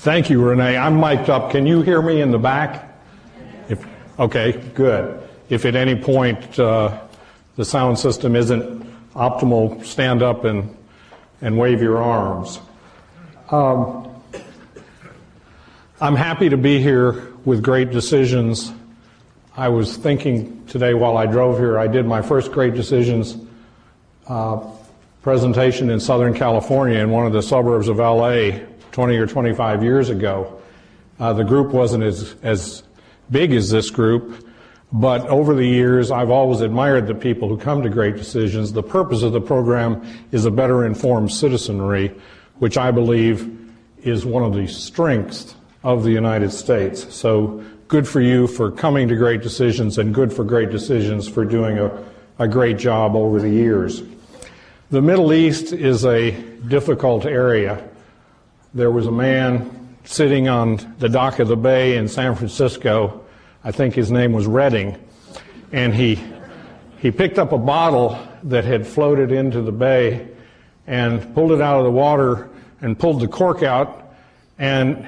Thank you, Renee. I'm mic'd up. Can you hear me in the back? Okay, good. If at any point the sound system isn't optimal, stand up and wave your arms. I'm happy to be here with Great Decisions. I was thinking today while I drove here, I did my first Great Decisions presentation in Southern California in one of the suburbs of LA 20 or 25 years ago. The group wasn't as big as this group, but over the years I've always admired the people who come to Great Decisions. The purpose of the program is a better informed citizenry, which I believe is one of the strengths of the United States. So good for you for coming to Great Decisions, and good for Great Decisions for doing a great job over the years. The Middle East is a difficult area. There was a man sitting on the dock of the bay in San Francisco, I think his name was Redding, and he picked up a bottle that had floated into the bay and pulled it out of the water and pulled the cork out, and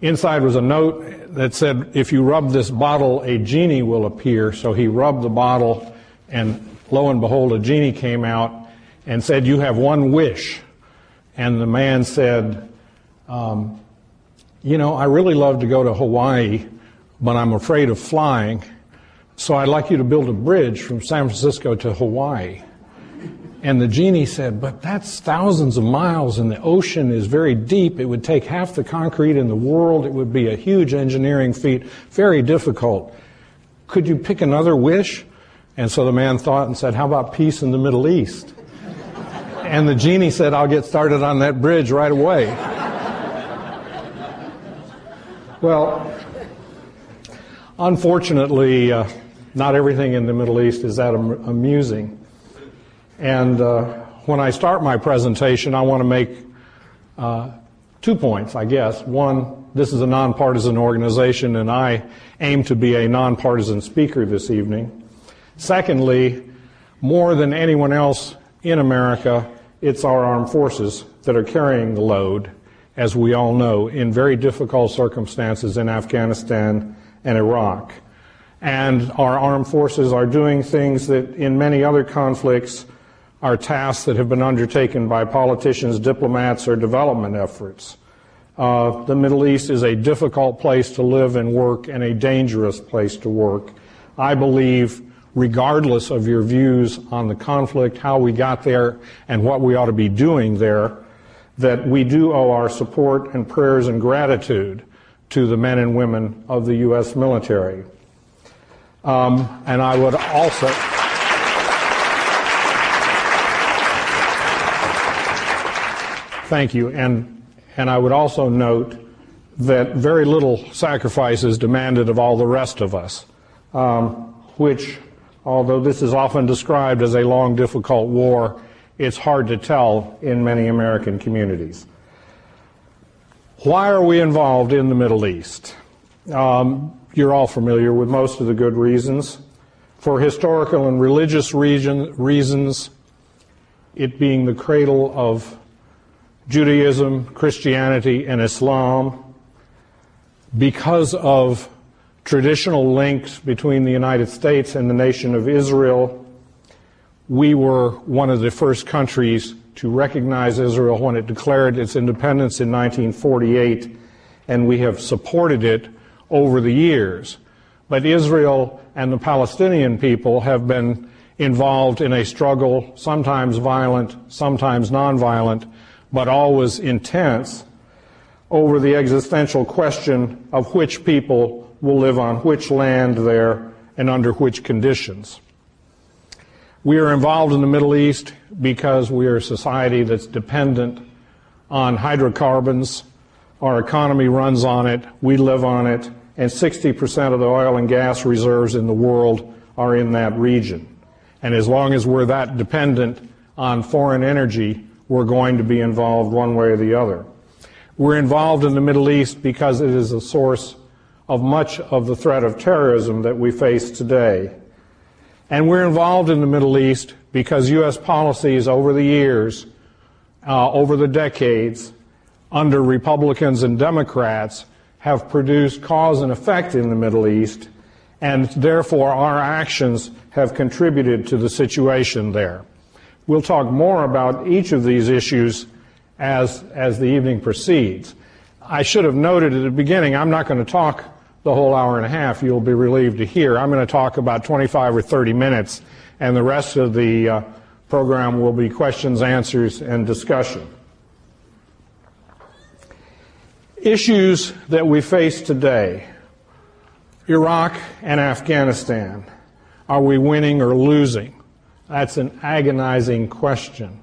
inside was a note that said, if you rub this bottle, a genie will appear. So he rubbed the bottle, and lo and behold, a genie came out and said, you have one wish. And the man said, you know, I really love to go to Hawaii, but I'm afraid of flying, so I'd like you to build a bridge from San Francisco to Hawaii. And the genie said, but that's thousands of miles, and the ocean is very deep. It would take half the concrete in the world. It would be a huge engineering feat, very difficult. Could you pick another wish? And so the man thought and said, how about peace in the Middle East? And the genie said, I'll get started on that bridge right away. Well, unfortunately, not everything in the Middle East is that amusing. And when I start my presentation, I want to make 2 points, I guess. One, this is a nonpartisan organization, and I aim to be a nonpartisan speaker this evening. Secondly, more than anyone else in America, it's our armed forces that are carrying the load, as we all know, in very difficult circumstances in Afghanistan and Iraq. And our armed forces are doing things that in many other conflicts are tasks that have been undertaken by politicians, diplomats, or development efforts. The Middle East is a difficult place to live and work, and a dangerous place to work. I believe, regardless of your views on the conflict, how we got there, and what we ought to be doing there, that we do owe our support and prayers and gratitude to the men and women of the U.S. military. And I would also... Thank you. And I would also note that very little sacrifice is demanded of all the rest of us, which, although this is often described as a long, difficult war, it's hard to tell in many American communities. Why are we involved in the Middle East? You're all familiar with most of the good reasons. For historical and religious reasons, it being the cradle of Judaism, Christianity, and Islam, because of traditional links between the United States and the nation of Israel. We were one of the first countries to recognize Israel when it declared its independence in 1948, and we have supported it over the years. But Israel and the Palestinian people have been involved in a struggle, sometimes violent, sometimes nonviolent, but always intense, over the existential question of which people will live on which land there and under which conditions. We are involved in the Middle East because we are a society that's dependent on hydrocarbons. Our economy runs on it, we live on it, and 60% of the oil and gas reserves in the world are in that region. And as long as we're that dependent on foreign energy, we're going to be involved one way or the other. We're involved in the Middle East because it is a source of much of the threat of terrorism that we face today. And we're involved in the Middle East because U.S. policies over the years, over the decades, under Republicans and Democrats have produced cause and effect in the Middle East, and therefore our actions have contributed to the situation there. We'll talk more about each of these issues as the evening proceeds. I should have noted at the beginning, I'm not going to talk the whole hour and a half, you'll be relieved to hear. I'm going to talk about 25 or 30 minutes, and the rest of the program will be questions, answers, and discussion. Issues that we face today: Iraq and Afghanistan. Are we winning or losing? That's an agonizing question.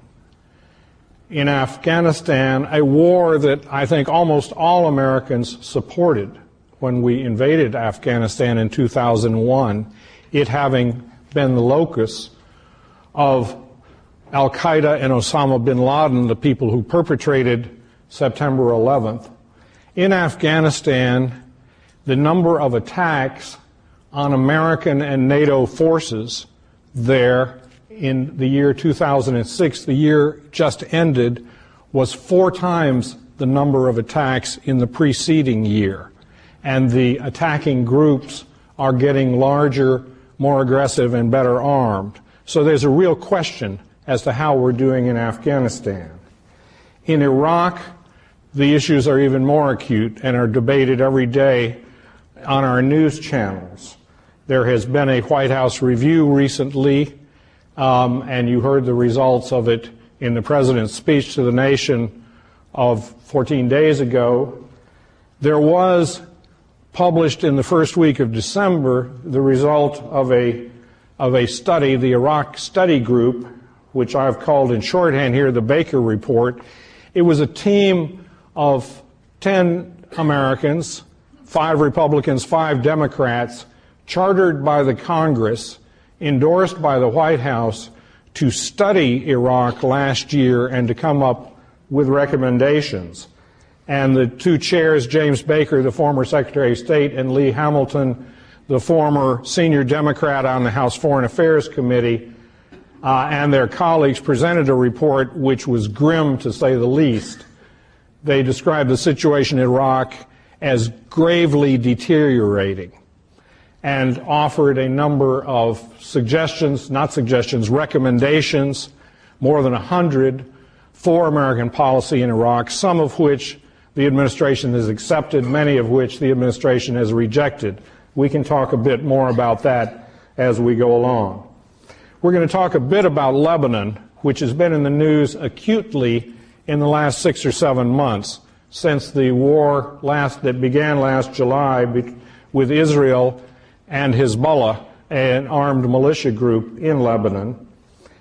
In Afghanistan, a war that I think almost all Americans supported when we invaded Afghanistan in 2001, it having been the locus of Al-Qaeda and Osama bin Laden, the people who perpetrated September 11th. In Afghanistan, the number of attacks on American and NATO forces there in the year 2006, the year just ended, was 4 times the number of attacks in the preceding year. And the attacking groups are getting larger, more aggressive, and better armed. So there's a real question as to how we're doing in Afghanistan. In Iraq, the issues are even more acute and are debated every day on our news channels. There has been a White House review recently, and you heard the results of it in the President's speech to the nation of 14 days ago. There was published in the first week of December the result of a study, the Iraq Study Group, which I've called in shorthand here the Baker Report. It was a team of 10 Americans, 5 Republicans, 5 Democrats, chartered by the Congress, endorsed by the White House, to study Iraq last year and to come up with recommendations. And the 2 chairs, James Baker, the former Secretary of State, and Lee Hamilton, the former senior Democrat on the House Foreign Affairs Committee, and their colleagues presented a report which was grim, to say the least. They described the situation in Iraq as gravely deteriorating and offered a number of recommendations, more than 100, for American policy in Iraq, some of which the administration has accepted, many of which the administration has rejected. We can talk a bit more about that as we go along. We're going to talk a bit about Lebanon, which has been in the news acutely in the last 6 or 7 months, since the war that began last July with Israel and Hezbollah, an armed militia group in Lebanon,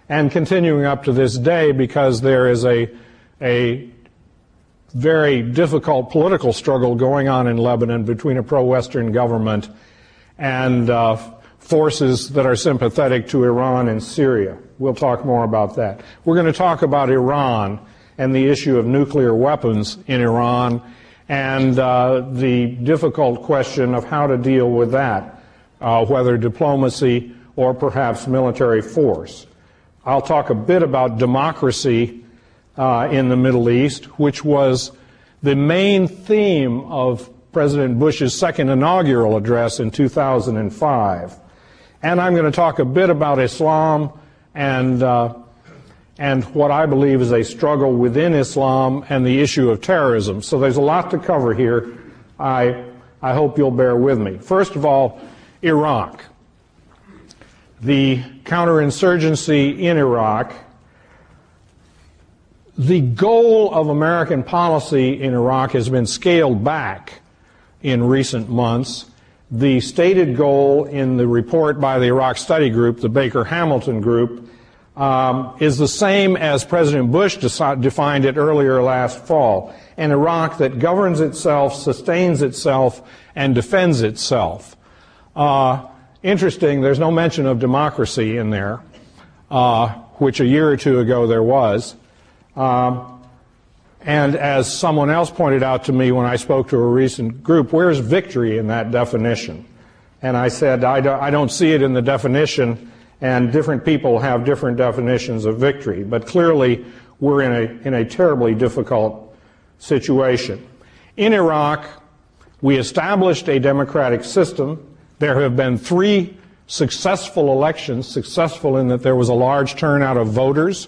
and continuing up to this day, because there is a very difficult political struggle going on in Lebanon between a pro-Western government and forces that are sympathetic to Iran and Syria. We'll talk more about that. We're going to talk about Iran and the issue of nuclear weapons in Iran and the difficult question of how to deal with that, whether diplomacy or perhaps military force. I'll talk a bit about democracy in the Middle East, which was the main theme of President Bush's second inaugural address in 2005. And I'm going to talk a bit about Islam and what I believe is a struggle within Islam and the issue of terrorism. So there's a lot to cover here. I hope you'll bear with me. First of all, Iraq. The counterinsurgency in Iraq. The goal of American policy in Iraq has been scaled back in recent months. The stated goal in the report by the Iraq Study Group, the Baker-Hamilton Group, is the same as President Bush defined it earlier last fall: an Iraq that governs itself, sustains itself, and defends itself. Interesting, there's no mention of democracy in there, which a year or two ago there was. And as someone else pointed out to me when I spoke to a recent group, where's victory in that definition? And I said, I don't see it in the definition, and different people have different definitions of victory. But clearly, we're in a terribly difficult situation. In Iraq, we established a democratic system. There have been 3 successful elections, successful in that there was a large turnout of voters,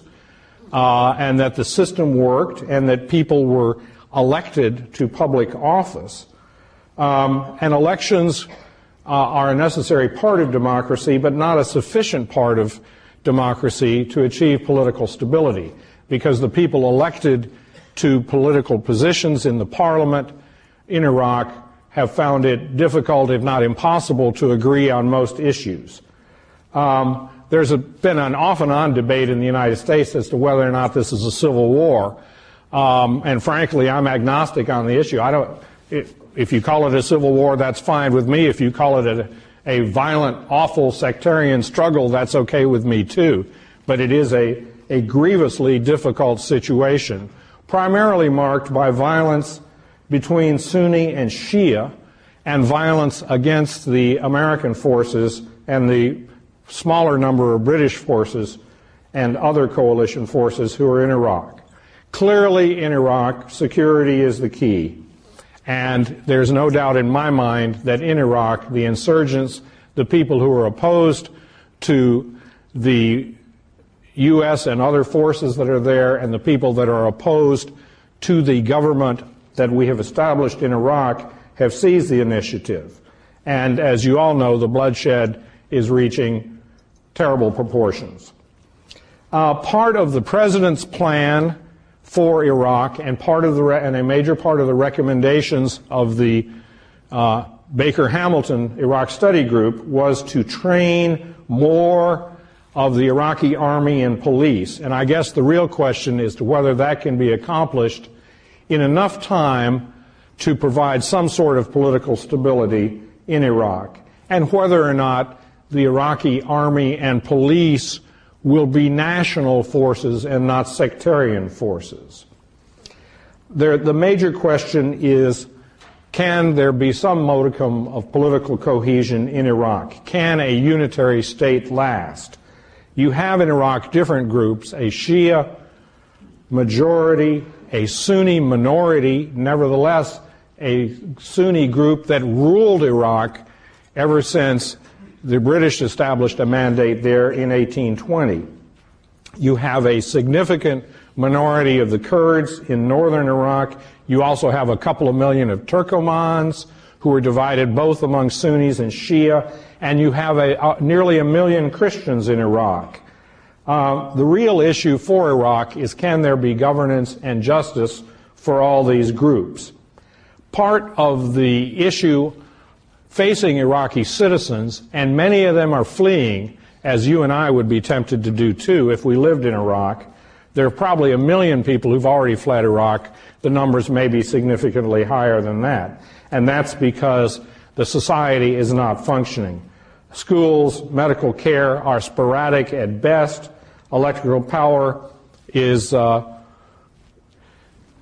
and that the system worked, and that people were elected to public office. And elections are a necessary part of democracy, but not a sufficient part of democracy to achieve political stability, because the people elected to political positions in the parliament in Iraq have found it difficult, if not impossible, to agree on most issues. There's been an off-and-on debate in the United States as to whether or not this is a civil war, and frankly, I'm agnostic on the issue. If you call it a civil war, that's fine with me. If you call it a violent, awful sectarian struggle, that's okay with me too. But it is a grievously difficult situation, primarily marked by violence between Sunni and Shia, and violence against the American forces and the smaller number of British forces and other coalition forces who are in Iraq. Clearly, in Iraq, security is the key. And there's no doubt in my mind that in Iraq, the insurgents, the people who are opposed to the U.S. and other forces that are there, and the people that are opposed to the government that we have established in Iraq, have seized the initiative. And as you all know, the bloodshed is reaching terrible proportions. Part of the President's plan for Iraq, and a major part of the recommendations of the Baker-Hamilton Iraq Study Group, was to train more of the Iraqi army and police. And I guess the real question is to whether that can be accomplished in enough time to provide some sort of political stability in Iraq, and whether or not the Iraqi army and police will be national forces and not sectarian forces. The major question is, can there be some modicum of political cohesion in Iraq? Can a unitary state last? You have in Iraq different groups, a Shia majority, a Sunni minority, nevertheless a Sunni group that ruled Iraq ever since the British established a mandate there in 1820. You have a significant minority of the Kurds in northern Iraq. You also have a couple of million of Turkomans who are divided both among Sunnis and Shia, and you have nearly 1 million Christians in Iraq. The real issue for Iraq is, can there be governance and justice for all these groups? Part of the issue facing Iraqi citizens, and many of them are fleeing, as you and I would be tempted to do too if we lived in Iraq. There are probably 1 million people who've already fled Iraq. The numbers may be significantly higher than that. And that's because the society is not functioning. Schools, medical care are sporadic at best. Electrical power is 3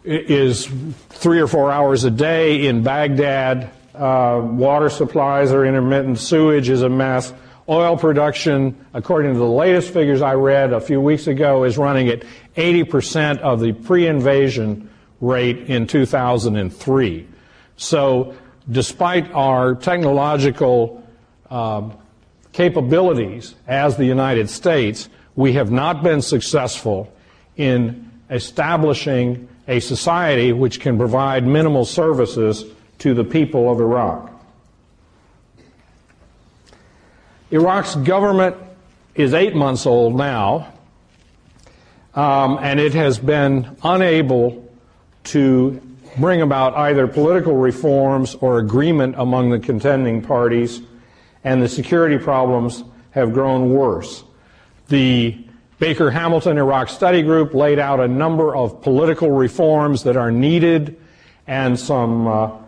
or 4 hours a day in Baghdad. Water supplies are intermittent. Sewage is a mess. Oil production, according to the latest figures I read a few weeks ago, is running at 80% of the pre-invasion rate in 2003. So despite our technological capabilities as the United States, we have not been successful in establishing a society which can provide minimal services to the people of Iraq. Iraq's government is 8 months old now, and it has been unable to bring about either political reforms or agreement among the contending parties, and the security problems have grown worse. The Baker-Hamilton Iraq Study Group laid out a number of political reforms that are needed, and some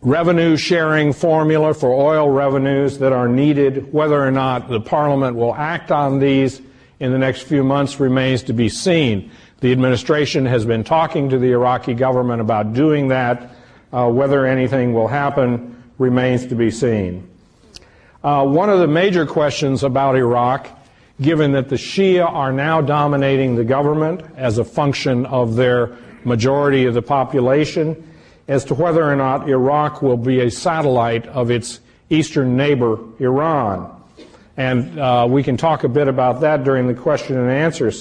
revenue sharing formula for oil revenues that are needed. Whether or not the Parliament will act on these in the next few months remains to be seen. The administration has been talking to the Iraqi government about doing that. Whether anything will happen remains to be seen. One of the major questions about Iraq given that the Shia are now dominating the government as a function of their majority of the population, as to whether or not Iraq will be a satellite of its eastern neighbor, Iran. And we can talk a bit about that during the question and answer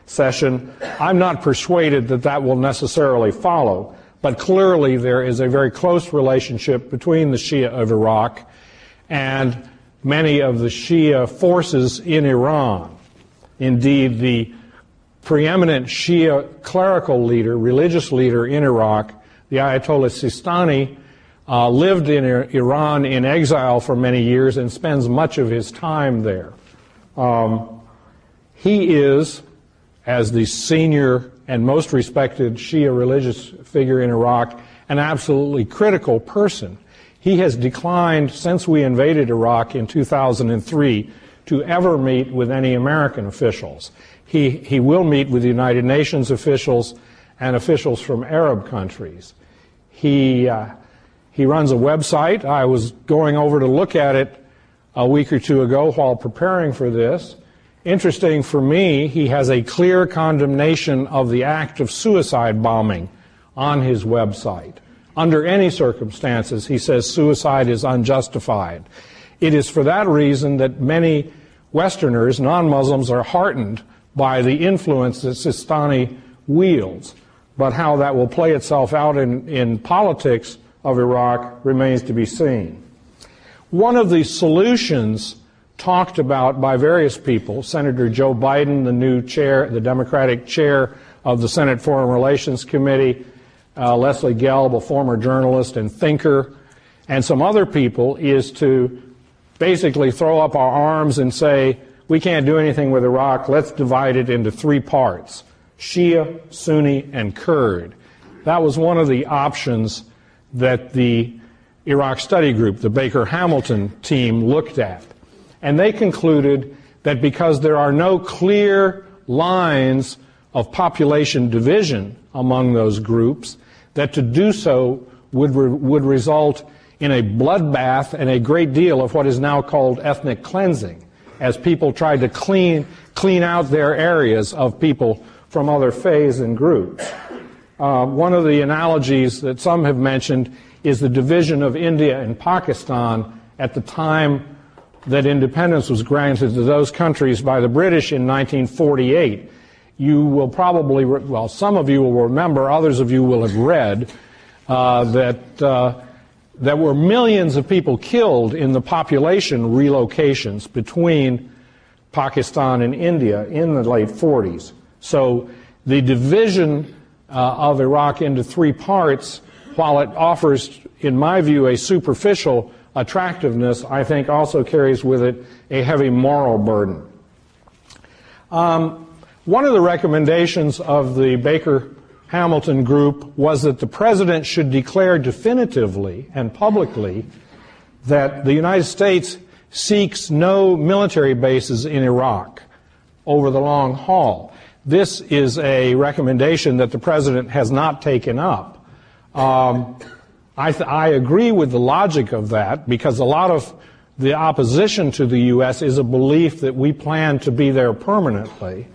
session. I'm not persuaded that that will necessarily follow, but clearly there is a very close relationship between the Shia of Iraq and many of the Shia forces in Iran. Indeed, the preeminent Shia clerical leader, religious leader in Iraq, the Ayatollah Sistani, lived in Iran in exile for many years and spends much of his time there. He is, as the senior and most respected Shia religious figure in Iraq, an absolutely critical person. He has declined since we invaded Iraq in 2003 to ever meet with any American officials. He will meet with the United Nations officials and officials from Arab countries. He runs a website. I was going over to look at it a week or two ago while preparing for this. Interesting for me, he has a clear condemnation of the act of suicide bombing on his website. Under any circumstances, he says suicide is unjustified. It is for that reason that many Westerners, non-Muslims, are heartened by the influence that Sistani wields. But how that will play itself out in politics of Iraq remains to be seen. One of the solutions talked about by various people, Senator Joe Biden, the new chair, the Democratic chair of the Senate Foreign Relations Committee, Leslie Gelb, a former journalist and thinker, and some other people, is to basically throw up our arms and say, we can't do anything with Iraq, let's divide it into three parts: Shia, Sunni, and Kurd. That was one of the options that the Iraq Study Group, the Baker-Hamilton team, looked at. And they concluded that because there are no clear lines of population division among those groups, that to do so would result in a bloodbath and a great deal of what is now called ethnic cleansing, as people tried to clean out their areas of people from other faiths and groups. One of the analogies that some have mentioned is the division of India and Pakistan at the time that independence was granted to those countries by the British in 1948. You will probably, well, some of you will remember, others of you will have read, that there were millions of people killed in the population relocations between Pakistan and India in the late 40s. So the division of Iraq into three parts, while it offers, in my view, a superficial attractiveness, I think also carries with it a heavy moral burden. One of the recommendations of the Baker-Hamilton group was that the president should declare definitively and publicly that the United States seeks no military bases in Iraq over the long haul. This is a recommendation that the president has not taken up. I agree with the logic of that, because a lot of the opposition to the U.S. is a belief that we plan to be there permanently.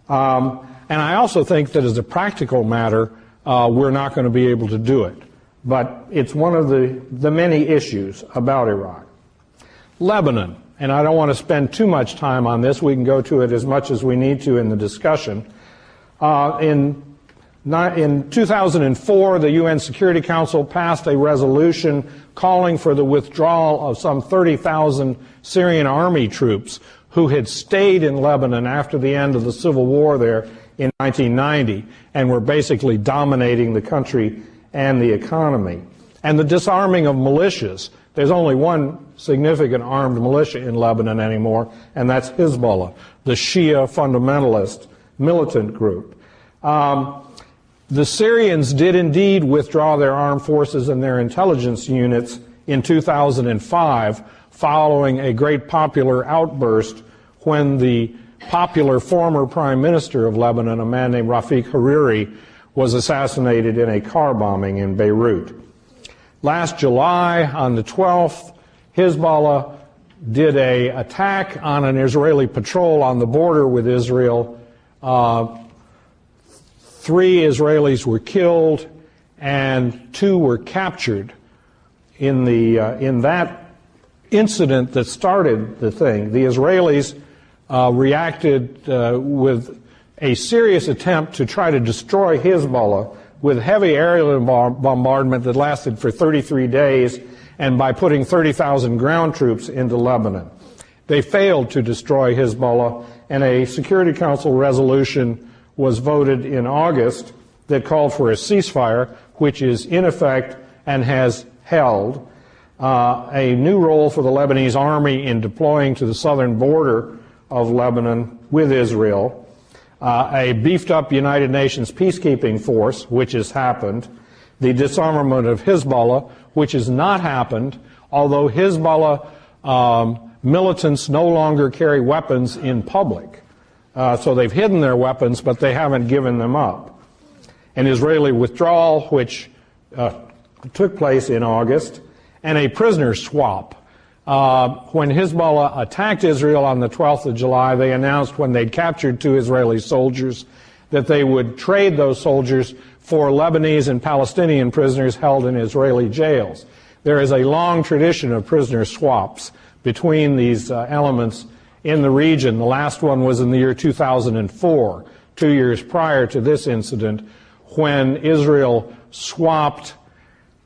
And I also think that as a practical matter, we're not going to be able to do it. But it's one of the many issues about Iraq. Lebanon, and I don't want to spend too much time on this. We can go to it as much as we need to in the discussion. In 2004, the UN Security Council passed a resolution calling for the withdrawal of some 30,000 Syrian army troops who had stayed in Lebanon after the end of the civil war there in 1990 and were basically dominating the country and the economy. And the disarming of militias. There's only one significant armed militia in Lebanon anymore, and that's Hezbollah, the Shia fundamentalist militant group. The Syrians did indeed withdraw their armed forces and their intelligence units in 2005, following a great popular outburst when the popular former prime minister of Lebanon, a man named Rafiq Hariri, was assassinated in a car bombing in Beirut. Last July, on the 12th, Hezbollah did an attack on an Israeli patrol on the border with Israel. 3 Israelis were killed and 2 were captured in that incident that started the thing. The Israelis reacted with a serious attempt to try to destroy Hezbollah with heavy aerial bombardment that lasted for 33 days and by putting 30,000 ground troops into Lebanon. They failed to destroy Hezbollah, and a Security Council resolution was voted in August that called for a ceasefire, which is in effect and has held. A new role for the Lebanese army in deploying to the southern border of Lebanon with Israel. A beefed-up United Nations peacekeeping force, which has happened. The disarmament of Hezbollah, which has not happened, although Hezbollah militants no longer carry weapons in public. So they've hidden their weapons, but they haven't given them up. An Israeli withdrawal, which took place in August, and a prisoner swap. When Hezbollah attacked Israel on the 12th of July, they announced when they'd captured 2 Israeli soldiers that they would trade those soldiers for Lebanese and Palestinian prisoners held in Israeli jails. There is a long tradition of prisoner swaps between these elements in the region. The last one was in the year 2004, 2 years prior to this incident, when Israel swapped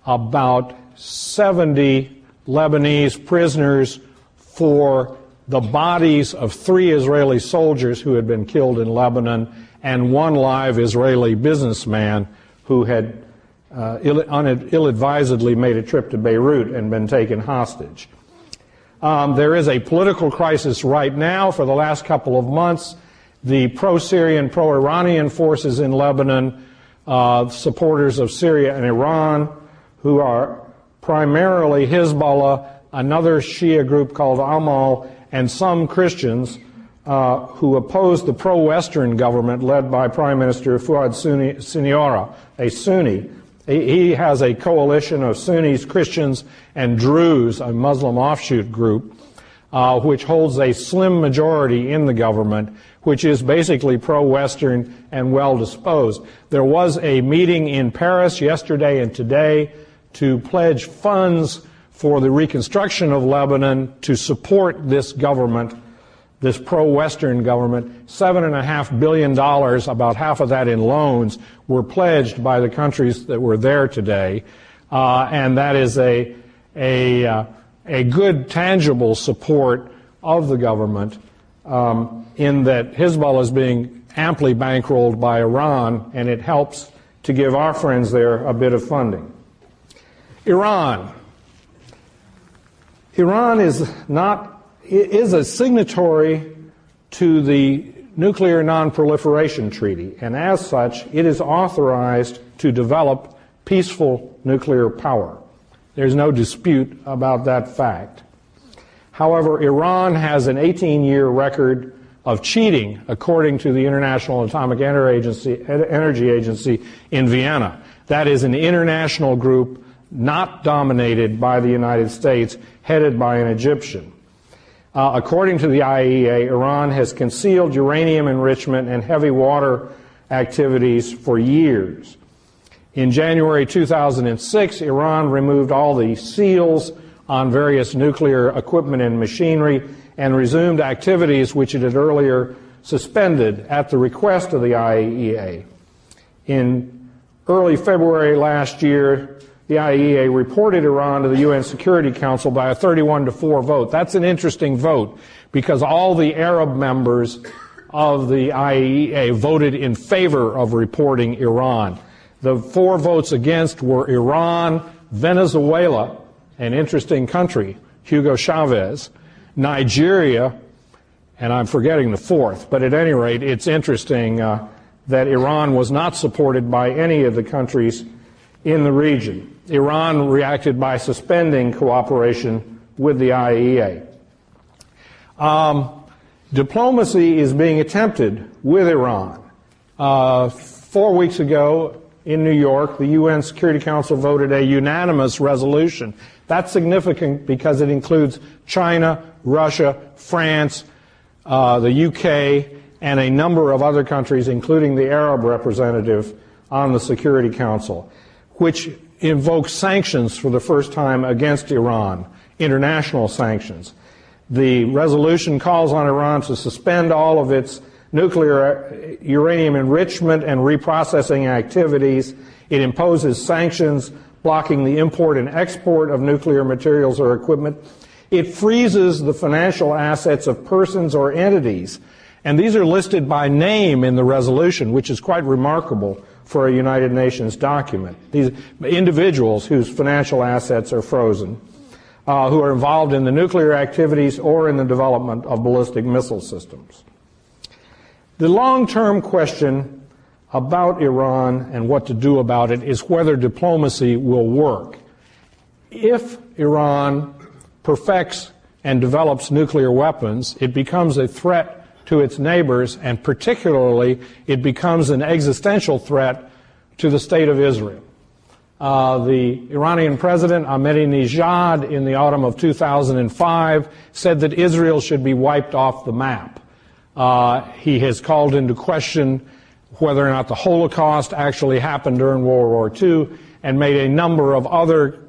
about 70 Lebanese prisoners for the bodies of 3 Israeli soldiers who had been killed in Lebanon and 1 live Israeli businessman who had ill-advisedly made a trip to Beirut and been taken hostage. There is a political crisis right now. For the last couple of months, the pro-Syrian, pro-Iranian forces in Lebanon, supporters of Syria and Iran, who are primarily Hezbollah, another Shia group called Amal, and some Christians who oppose the pro-Western government led by Prime Minister Fuad Siniora, a Sunni. He has a coalition of Sunnis, Christians, and Druze, a Muslim offshoot group, which holds a slim majority in the government, which is basically pro-Western and well-disposed. There was a meeting in Paris yesterday and today to pledge funds for the reconstruction of Lebanon to support this government, this pro-Western government. $7.5 billion, about half of that in loans, were pledged by the countries that were there today. And that is a good, tangible support of the government in that Hezbollah is being amply bankrolled by Iran, and it helps to give our friends there a bit of funding. Iran. Iran is a signatory to the Nuclear Non-Proliferation Treaty, and as such, it is authorized to develop peaceful nuclear power. There's no dispute about that fact. However, Iran has an 18-year record of cheating, according to the International Atomic Energy Agency in Vienna. That is an international group not dominated by the United States, headed by an Egyptian. According to the IAEA, Iran has concealed uranium enrichment and heavy water activities for years. In January 2006, Iran removed all the seals on various nuclear equipment and machinery and resumed activities which it had earlier suspended at the request of the IAEA. In early February last year, the IAEA reported Iran to the UN Security Council by a 31-4 vote. That's an interesting vote because all the Arab members of the IAEA voted in favor of reporting Iran. The 4 votes against were Iran, Venezuela, an interesting country, Hugo Chavez, Nigeria, and I'm forgetting the 4th, but at any rate, it's interesting that Iran was not supported by any of the countries in the region. Iran reacted by suspending cooperation with the IAEA. Diplomacy is being attempted with Iran. 4 weeks ago, in New York, the UN Security Council voted a unanimous resolution. That's significant because it includes China, Russia, France, the UK, and a number of other countries, including the Arab representative on the Security Council, which invokes sanctions for the first time against Iran, international sanctions. The resolution calls on Iran to suspend all of its nuclear uranium enrichment and reprocessing activities. It imposes sanctions blocking the import and export of nuclear materials or equipment. It freezes the financial assets of persons or entities, and these are listed by name in the resolution, which is quite remarkable for a United Nations document. These individuals whose financial assets are frozen, who are involved in the nuclear activities or in the development of ballistic missile systems. The long-term question about Iran and what to do about it is whether diplomacy will work. If Iran perfects and develops nuclear weapons, it becomes a threat to its neighbors, and particularly it becomes an existential threat to the state of Israel. The Iranian president, Ahmadinejad, in the autumn of 2005, said that Israel should be wiped off the map. He has called into question whether or not the Holocaust actually happened during World War II, and made a number of other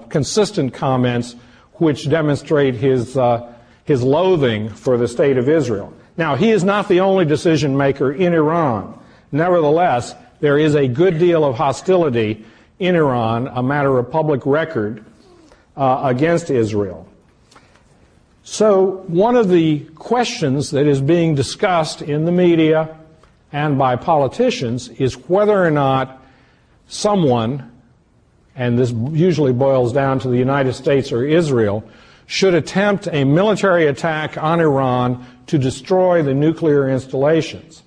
consistent comments which demonstrate his loathing for the state of Israel. Now, he is not the only decision maker in Iran. Nevertheless, there is a good deal of hostility in Iran, a matter of public record, against Israel. So one of the questions that is being discussed in the media and by politicians is whether or not someone, and this usually boils down to the United States or Israel, should attempt a military attack on Iran to destroy the nuclear installations.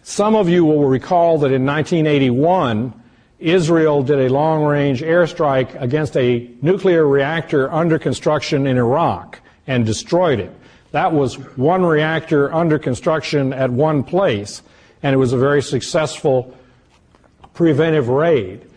Some of you will recall that in 1981, Israel did a long-range airstrike against a nuclear reactor under construction in Iraq and destroyed it. That was one reactor under construction at one place, and it was a very successful preventive raid.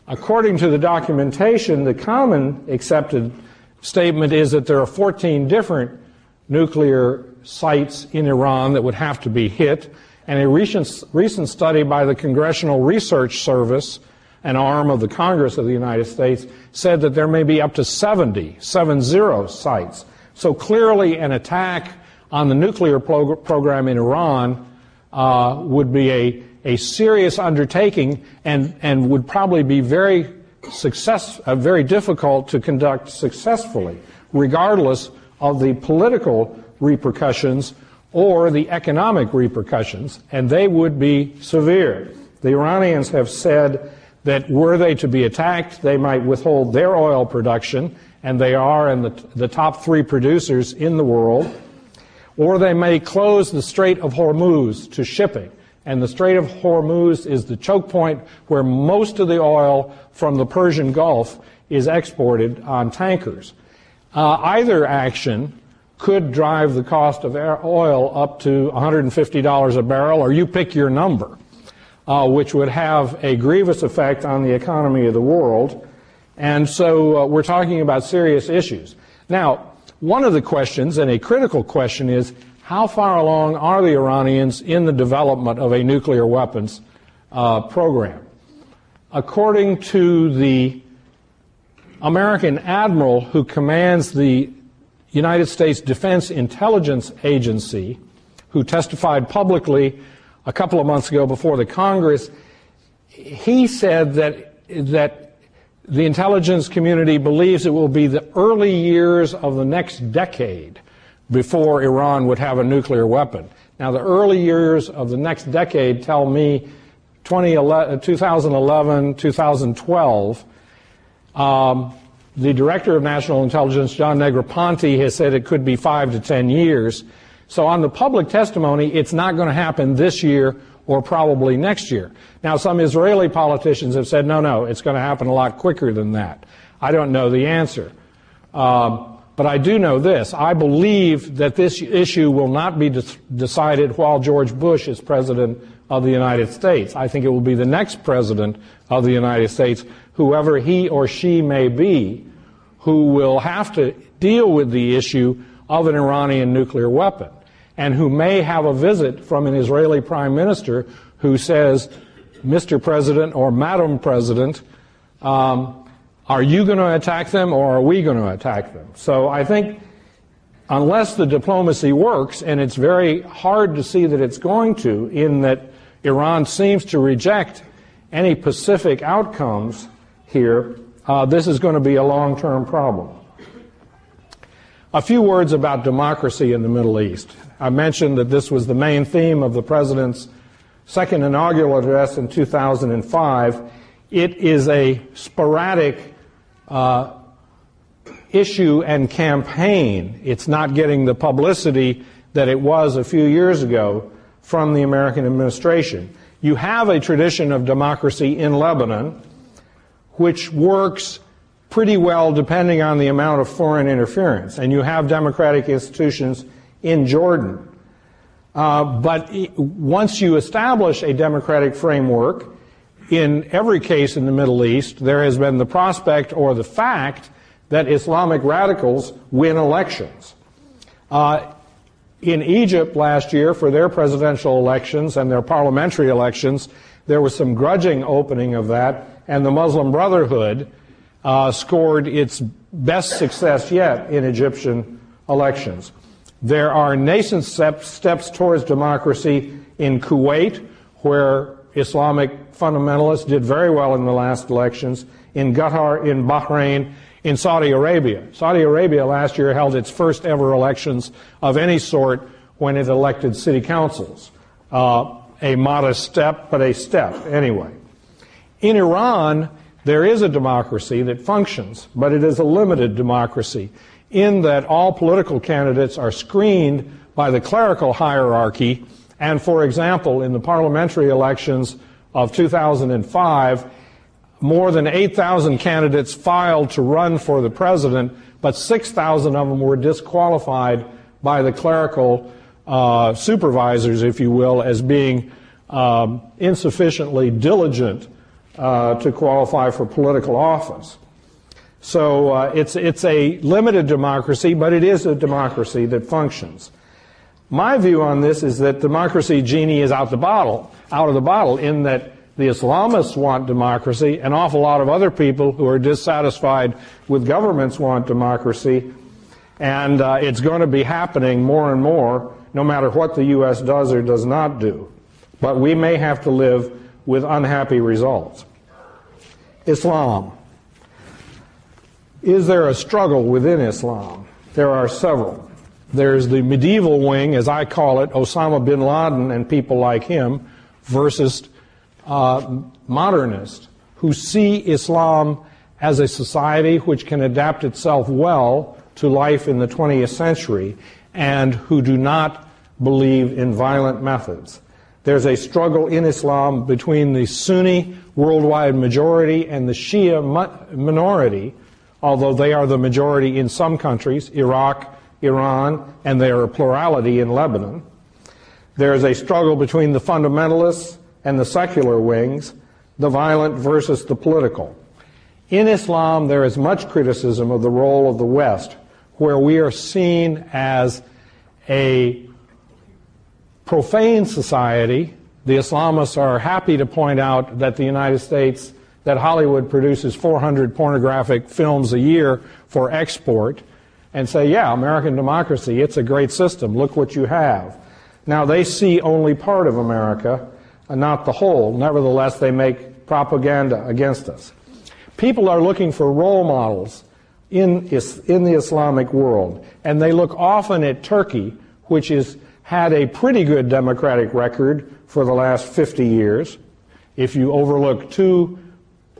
According to the documentation, the common accepted statement is that there are 14 different nuclear sites in Iran that would have to be hit, and a recent study by the Congressional Research Service, an arm of the Congress of the United States, said that there may be up to 70 sites. So clearly an attack on the nuclear program in Iran would be a serious undertaking and would probably be very difficult to conduct successfully, regardless of the political repercussions or the economic repercussions, and they would be severe. The Iranians have said that were they to be attacked, they might withhold their oil production, and they are in the top 3 producers in the world, or they may close the Strait of Hormuz to shipping. And the Strait of Hormuz is the choke point where most of the oil from the Persian Gulf is exported on tankers. Either action could drive the cost of oil up to $150 a barrel, or you pick your number, which would have a grievous effect on the economy of the world. And so we're talking about serious issues. Now, one of the questions, and a critical question, is how far along are the Iranians in the development of a nuclear weapons program? According to the American admiral who commands the United States Defense Intelligence Agency, who testified publicly a couple of months ago before the Congress, he said that the intelligence community believes it will be the early years of the next decade before Iran would have a nuclear weapon. Now, the early years of the next decade tell me 2011, 2012. The Director of National Intelligence, John Negroponte, has said it could be 5 to 10 years. So on the public testimony, it's not going to happen this year or probably next year. Now, some Israeli politicians have said, no, it's going to happen a lot quicker than that. I don't know the answer. But I do know this. I believe that this issue will not be decided while George Bush is President of the United States. I think it will be the next president of the United States, whoever he or she may be, who will have to deal with the issue of an Iranian nuclear weapon, and who may have a visit from an Israeli prime minister who says, Mr. President or Madam President, are you going to attack them or are we going to attack them? So I think unless the diplomacy works, and it's very hard to see that it's going to, in that Iran seems to reject any Pacific outcomes here, this is going to be a long-term problem. A few words about democracy in the Middle East. I mentioned that this was the main theme of the President's second inaugural address in 2005. It is a sporadic issue and campaign. It's not getting the publicity that it was a few years ago from the American administration. You have a tradition of democracy in Lebanon, which works pretty well depending on the amount of foreign interference, and you have democratic institutions in Jordan. But once you establish a democratic framework, in every case in the Middle East, there has been the prospect or the fact that Islamic radicals win elections. In Egypt last year, for their presidential elections and their parliamentary elections, there was some grudging opening of that, and the Muslim Brotherhood scored its best success yet in Egyptian elections. There are nascent steps towards democracy in Kuwait, where Islamic fundamentalists did very well in the last elections, in Qatar, in Bahrain, in Saudi Arabia. Saudi Arabia last year held its first ever elections of any sort when it elected city councils. A modest step, but a step anyway. In Iran, there is a democracy that functions, but it is a limited democracy in that all political candidates are screened by the clerical hierarchy. And for example, in the parliamentary elections of 2005, more than 8,000 candidates filed to run for the president, but 6,000 of them were disqualified by the clerical supervisors, if you will, as being insufficiently diligent to qualify for political office. So it's a limited democracy, but it is a democracy that functions. My view on this is that democracy genie is out of the bottle, in that the Islamists want democracy, an awful lot of other people who are dissatisfied with governments want democracy, and it's going to be happening more and more, no matter what the U.S. does or does not do. But we may have to live with unhappy results. Islam. Is there a struggle within Islam? There are several. There's the medieval wing, as I call it, Osama bin Laden and people like him, versus modernists who see Islam as a society which can adapt itself well to life in the 20th century and who do not believe in violent methods. There's a struggle in Islam between the Sunni worldwide majority and the Shia minority, although they are the majority in some countries, Iraq, Iran, and they are a plurality in Lebanon. There's a struggle between the fundamentalists and the secular wings, the violent versus the political. In Islam, there is much criticism of the role of the West, where we are seen as a profane society. The Islamists are happy to point out that the United States, that Hollywood produces 400 pornographic films a year for export, and say, yeah, American democracy, it's a great system, look what you have. Now, they see only part of America, and not the whole. Nevertheless, they make propaganda against us. People are looking for role models in the Islamic world, and they look often at Turkey, which has had a pretty good democratic record for the last 50 years. If you overlook 2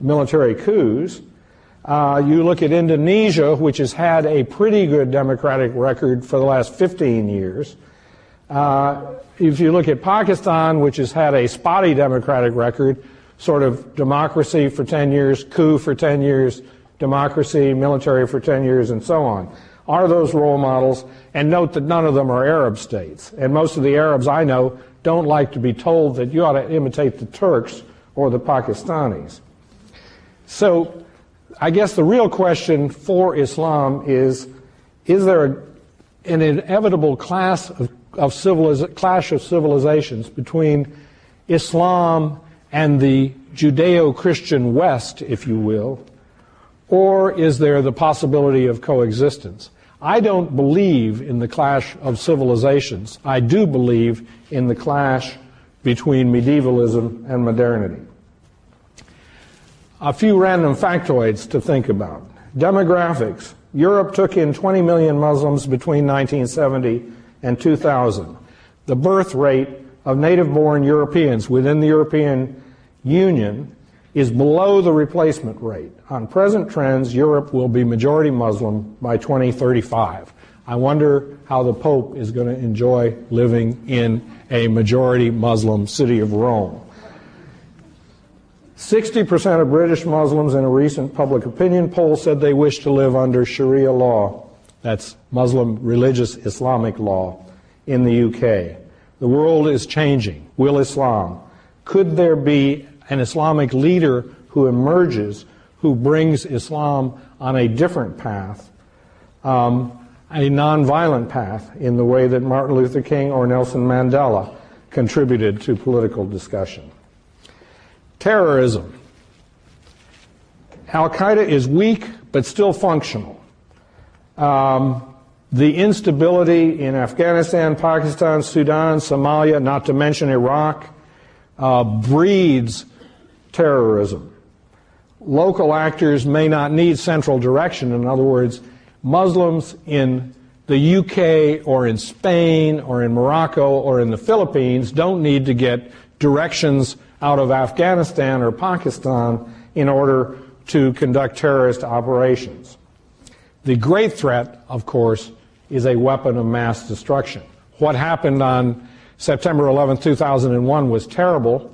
military coups, you look at Indonesia, which has had a pretty good democratic record for the last 15 years. If you look at Pakistan, which has had a spotty democratic record, sort of democracy for 10 years, coup for 10 years, democracy, military for 10 years, and so on. are those role models, and note that none of them are Arab states. And most of the Arabs I know don't like to be told that you ought to imitate the Turks or the Pakistanis. So I guess the real question for Islam is there an inevitable clash of civilizations between Islam and the Judeo-Christian West, if you will, or is there the possibility of coexistence? I don't believe in the clash of civilizations. I do believe in the clash between medievalism and modernity. A few random factoids to think about. Demographics. Europe took in 20 million Muslims between 1970 and 2000. The birth rate of native-born Europeans within the European Union is below the replacement rate. On present trends, Europe will be majority Muslim by 2035. I wonder how the Pope is going to enjoy living in a majority Muslim city of Rome. 60% of British Muslims in a recent public opinion poll said they wish to live under Sharia law. That's Muslim religious Islamic law in the UK. The world is changing. Will Islam? Could there be an Islamic leader who emerges, who brings Islam on a different path, a nonviolent path, in the way that Martin Luther King or Nelson Mandela contributed to political discussion? Terrorism. Al-Qaeda is weak but still functional. The instability in Afghanistan, Pakistan, Sudan, Somalia, not to mention Iraq, breeds terrorism. Local actors may not need central direction. In other words, Muslims in the UK or in Spain or in Morocco or in the Philippines don't need to get directions out of Afghanistan or Pakistan in order to conduct terrorist operations. The great threat, of course, is a weapon of mass destruction. What happened on September 11, 2001 was terrible.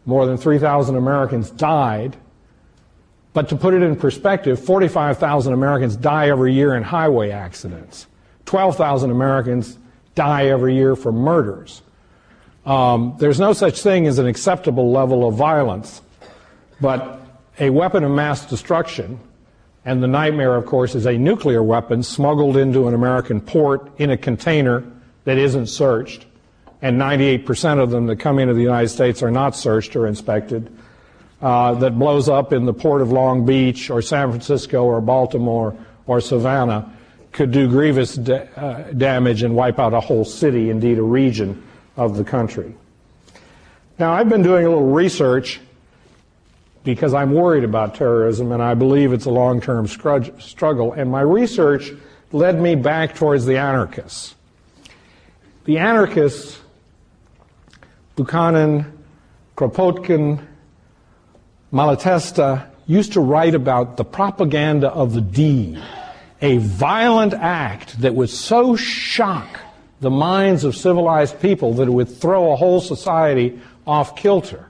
More than 3,000 Americans died. But to put it in perspective, 45,000 Americans die every year in highway accidents. 12,000 Americans die every year from murders. There's no such thing as an acceptable level of violence, but a weapon of mass destruction, and the nightmare, of course, is a nuclear weapon smuggled into an American port in a container that isn't searched, and 98% of them that come into the United States are not searched or inspected, that blows up in the port of Long Beach or San Francisco or Baltimore or Savannah, could do grievous damage and wipe out a whole city, indeed a region of the country. Now, I've been doing a little research because I'm worried about terrorism and I believe it's a long-term struggle, and my research led me back towards the anarchists. The anarchists, Buchanan, Kropotkin, Malatesta, used to write about the propaganda of the deed, a violent act that would so shock the minds of civilized people that it would throw a whole society off kilter.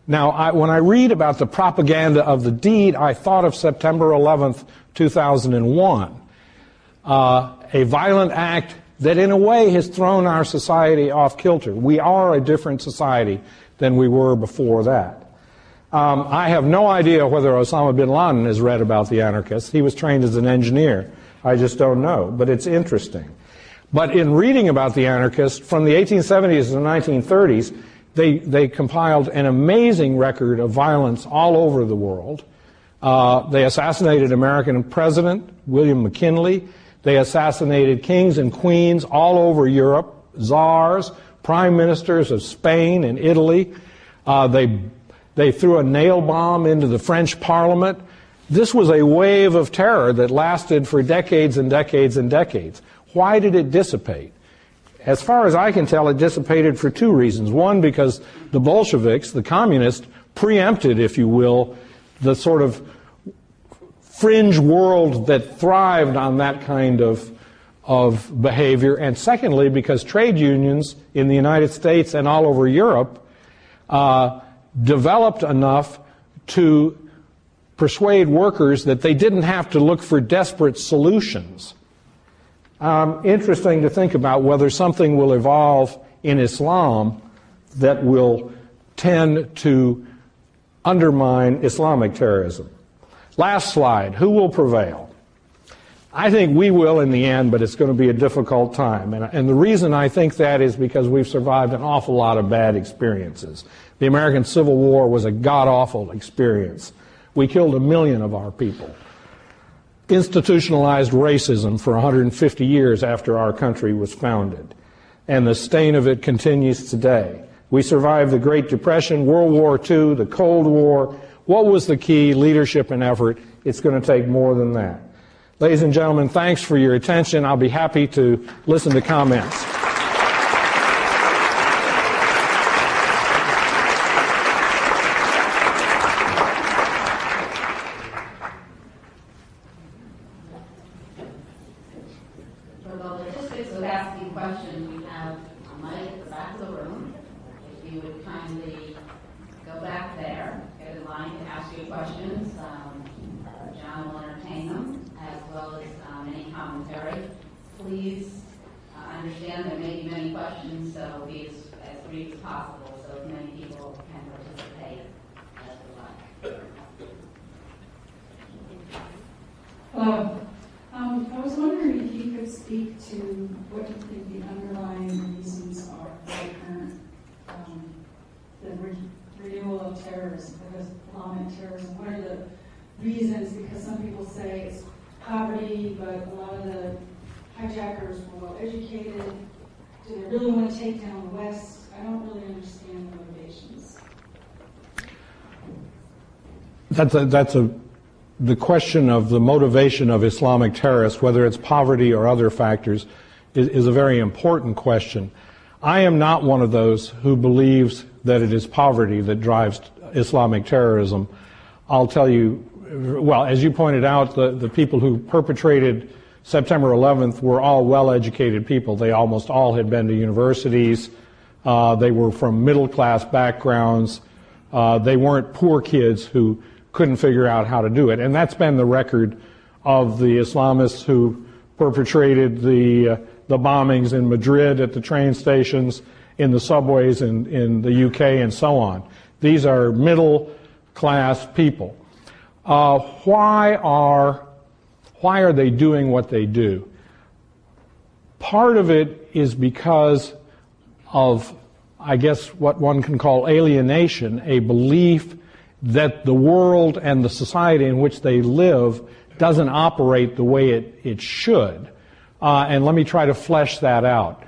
Now, when I read about the propaganda of the deed, I thought of September 11th, 2001, a violent act that in a way has thrown our society off kilter. We are a different society than we were before that. I have no idea whether Osama bin Laden has read about the anarchists. He was trained as an engineer. I just don't know, but it's interesting. But in reading about the anarchists, from the 1870s to the 1930s, they compiled an amazing record of violence all over the world. They assassinated American President William McKinley. They assassinated kings and queens all over Europe, czars, prime ministers of Spain and Italy. They threw a nail bomb into the French Parliament. This was a wave of terror that lasted for decades and decades and decades. Why did it dissipate? As far as I can tell, it dissipated for two reasons. One, because the Bolsheviks, the communists, preempted, if you will, the sort of fringe world that thrived on that kind of behavior. And secondly, because trade unions in the United States and all over Europe developed enough to persuade workers that they didn't have to look for desperate solutions. Interesting to think about whether something will evolve in Islam that will tend to undermine Islamic terrorism. Last slide. Who will prevail? I think we will in the end, but it's going to be a difficult time. And the reason I think that is because we've survived an awful lot of bad experiences. The American Civil War was a god-awful experience. We killed 1 million of our people. Institutionalized racism for 150 years after our country was founded. And the stain of it continues today. We survived the Great Depression, World War II, the Cold War. What was the key? Leadership and effort. It's going to take more than that. Ladies and gentlemen, thanks for your attention. I'll be happy to listen to comments. For the logistics of asking questions, we have a mic at the back of the room. If you would kindly go back there, get in line to ask your questions. John will entertain them, as well as any commentary. Please understand there may be many questions, so be as brief as possible so as many people can participate as they like. Hello. I was wondering if you could speak to what you think the underlying reasons are for the renewal of terrorism, because Islamic terrorism. What are the reasons? Because some people say it's poverty, but a lot of the hijackers were well educated. Do they really want to take down the West? I don't really understand the motivations. The question of the motivation of Islamic terrorists, whether it's poverty or other factors, is a very important question. I am not one of those who believes that it is poverty that drives Islamic terrorism. I'll tell you, well, as you pointed out, the people who perpetrated September 11th were all well-educated people. They almost all had been to universities. They were from middle-class backgrounds. They weren't poor kids who couldn't figure out how to do it. And that's been the record of the Islamists who perpetrated the bombings in Madrid at the train stations, in the subways in the UK, and so on. These are middle-class people. Why are they doing what they do? Part of it is because of, I guess, what one can call alienation, a belief that the world and the society in which they live doesn't operate the way it should. And let me try to flesh that out.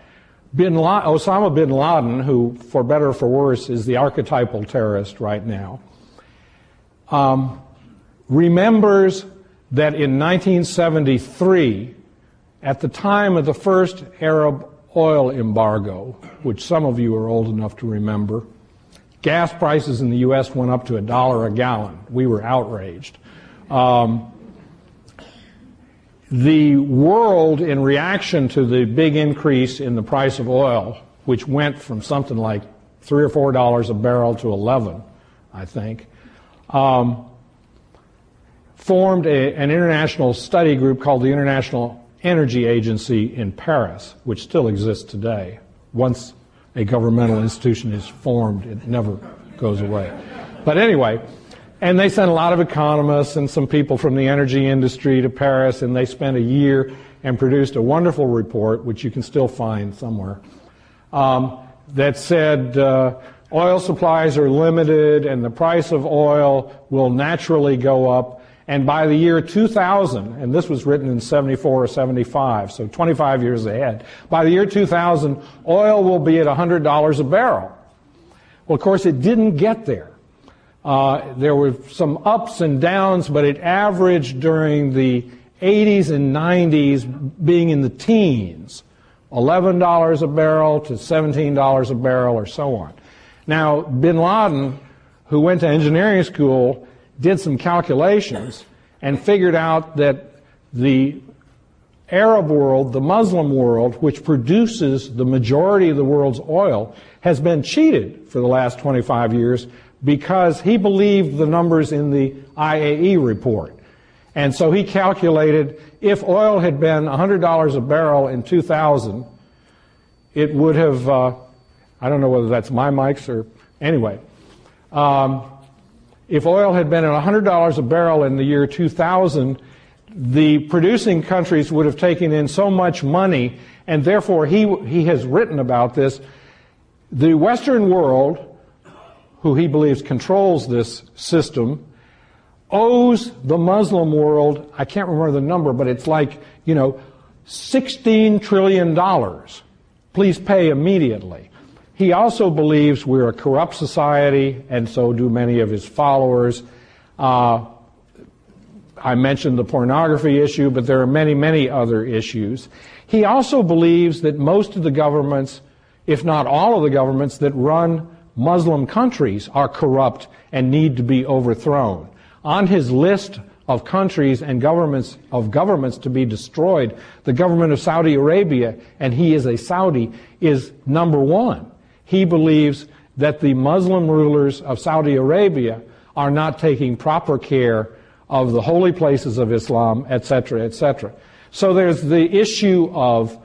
Osama bin Laden, who, for better or for worse, is the archetypal terrorist right now, remembers that in 1973, at the time of the first Arab oil embargo, which some of you are old enough to remember, gas prices in the U.S. went up to $1 a gallon. We were outraged. The world, in reaction to the big increase in the price of oil, which went from something like $3 or $4 a barrel to 11, I think, formed an international study group called the International Energy Agency in Paris, which still exists today. Once a governmental institution is formed, it never goes away. But anyway, and they sent a lot of economists and some people from the energy industry to Paris, and they spent a year and produced a wonderful report, which you can still find somewhere, that said oil supplies are limited and the price of oil will naturally go up. And by the year 2000, and this was written in 74 or 75, so 25 years ahead, by the year 2000, oil will be at $100 a barrel. Well, of course, it didn't get there. There were some ups and downs, but it averaged during the 80s and 90s being in the teens, $11 a barrel to $17 a barrel or so on. Now, bin Laden, who went to engineering school, did some calculations and figured out that the Arab world, the Muslim world, which produces the majority of the world's oil, has been cheated for the last 25 years because he believed the numbers in the IAE report. And so he calculated if oil had been $100 a barrel in 2000, it would have, I don't know whether that's my mics or, anyway. If oil had been at $100 a barrel in the year 2000, the producing countries would have taken in so much money, and therefore he has written about this. The Western world, who he believes controls this system, owes the Muslim world, I can't remember the number, but it's like, $16 trillion. Please pay immediately. He also believes we're a corrupt society, and so do many of his followers. I mentioned the pornography issue, but there are many, many other issues. He also believes that most of the governments, if not all of the governments that run Muslim countries, are corrupt and need to be overthrown. On his list of countries and governments to be destroyed, the government of Saudi Arabia, and he is a Saudi, is number one. He believes that the Muslim rulers of Saudi Arabia are not taking proper care of the holy places of Islam, etc., etc. So there's the issue of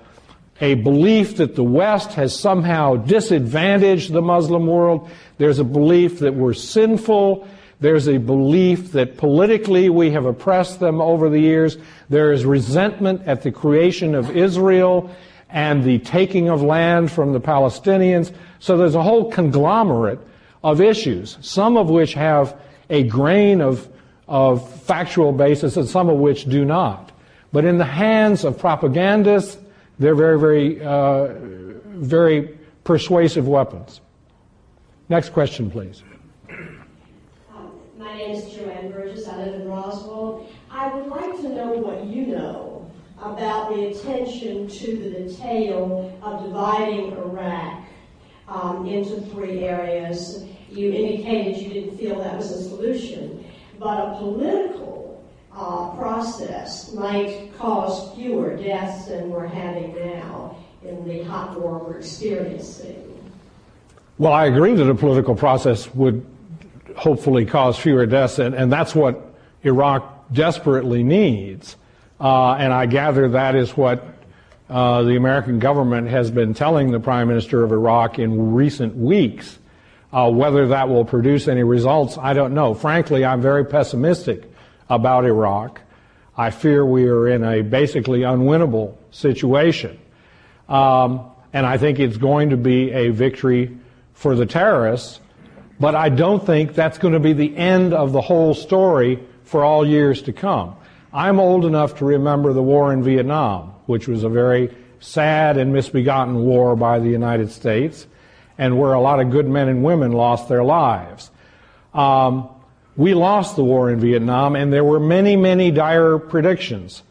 a belief that the West has somehow disadvantaged the Muslim world. There's a belief that we're sinful. There's a belief that politically we have oppressed them over the years. There is resentment at the creation of Israel and the taking of land from the Palestinians. So there's a whole conglomerate of issues, some of which have a grain of factual basis and some of which do not. But in the hands of propagandists, they're very, very persuasive weapons. Next question, please. My name is Joanne Burgess. I live in Roswell. I would like to know what you know about the attention to the detail of dividing Iraq into three areas. You indicated you didn't feel that was a solution, but a political process might cause fewer deaths than we're having now in the hot war we're experiencing. Well, I agree that a political process would hopefully cause fewer deaths, and that's what Iraq desperately needs. And I gather that is what the American government has been telling the Prime Minister of Iraq in recent weeks. Whether that will produce any results, I don't know. Frankly, I'm very pessimistic about Iraq. I fear we are in a basically unwinnable situation. And I think it's going to be a victory for the terrorists, but I don't think that's going to be the end of the whole story for all years to come. I'm old enough to remember the war in Vietnam, which was a very sad and misbegotten war by the United States, and where a lot of good men and women lost their lives. We lost the war in Vietnam, and there were many, many dire predictions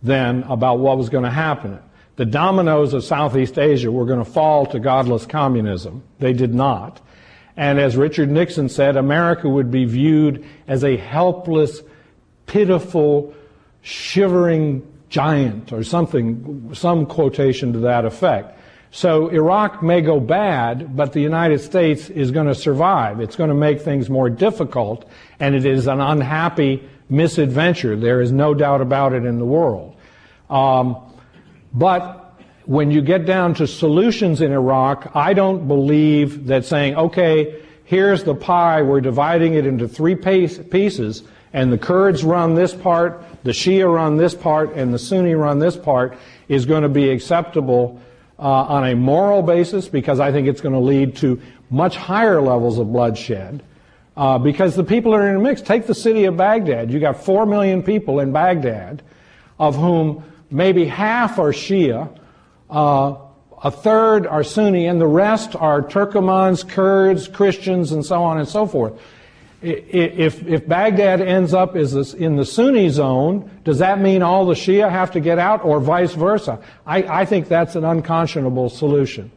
then about what was going to happen. The dominoes of Southeast Asia were going to fall to godless communism. They did not. And as Richard Nixon said, America would be viewed as a helpless, pitiful, shivering giant, or something, some quotation to that effect. So Iraq may go bad, but the United States is going to survive. It's going to make things more difficult, and it is an unhappy misadventure. There is no doubt about it in the world. But when you get down to solutions in Iraq, I don't believe that saying, okay, here's the pie, we're dividing it into three pieces, and the Kurds run this part, the Shia run this part, and the Sunni run this part, is going to be acceptable on a moral basis, because I think it's going to lead to much higher levels of bloodshed, because the people are in a mix. Take the city of Baghdad. You got 4 million people in Baghdad, of whom maybe half are Shia, a third are Sunni, and the rest are Turkomans, Kurds, Christians, and so on and so forth. If Baghdad ends up in the Sunni zone, does that mean all the Shia have to get out, or vice versa? I think that's an unconscionable solution.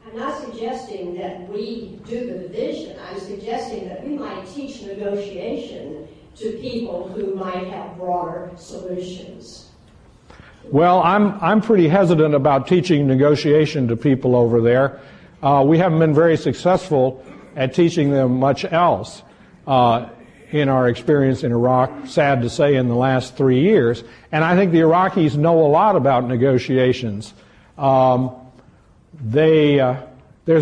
I'm not suggesting that we do the division. I'm suggesting that we might teach negotiation to people who might have broader solutions. Well, I'm pretty hesitant about teaching negotiation to people over there. We haven't been very successful at teaching them much else in our experience in Iraq, sad to say, in the last 3 years. And I think the Iraqis know a lot about negotiations. There's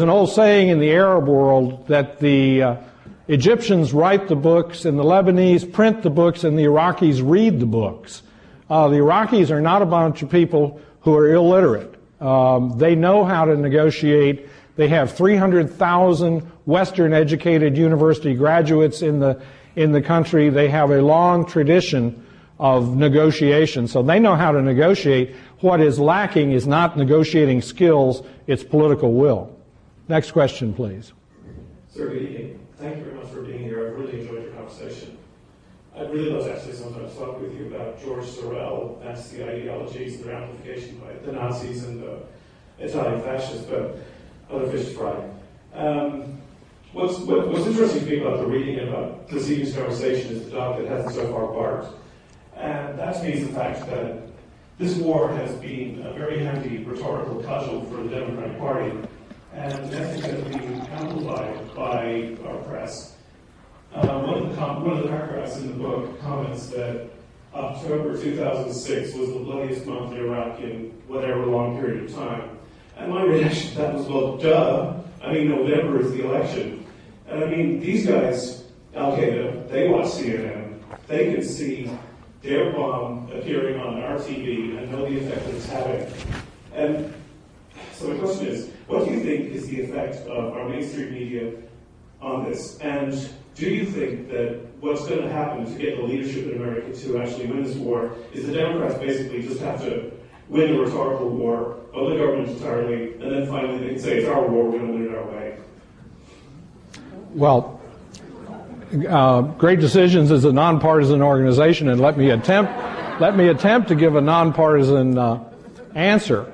an old saying in the Arab world that the Egyptians write the books and the Lebanese print the books and the Iraqis read the books. The Iraqis are not a bunch of people who are illiterate. They know how to negotiate. They have 300,000 Western-educated university graduates in the country. They have a long tradition of negotiation, so they know how to negotiate. What is lacking is not negotiating skills, it's political will. Next question, please. Sir, good evening. Thank you very much for being here. I've really enjoyed your conversation. I'd really love to actually sometimes talk with you about George Sorel, Nazi ideologies, their amplification by the Nazis and the Italian fascists, but other fish to fry. What's interesting to me about the reading and about this evening's conversation is the dog that hasn't so far barked. And that to me is the fact that this war has been a very handy rhetorical cudgel for the Democratic Party, and I think has been amplified by our press. One of the paragraphs in the book comments that October 2006 was the bloodiest month in Iraq in whatever long period of time. And my reaction to that was, well, duh. I mean, November is the election. And I mean, these guys, Al-Qaeda, they watch CNN. They can see their bomb appearing on our TV and know the effect it's having. And so my question is, what do you think is the effect of our mainstream media on this? And do you think that what's going to happen to get the leadership in America to actually win this war is the Democrats basically just have to win the rhetorical war, own the government entirely, and then finally they can say it's our war, we're going to win it our way? Well, Great Decisions is a nonpartisan organization, and let me attempt to give a nonpartisan answer.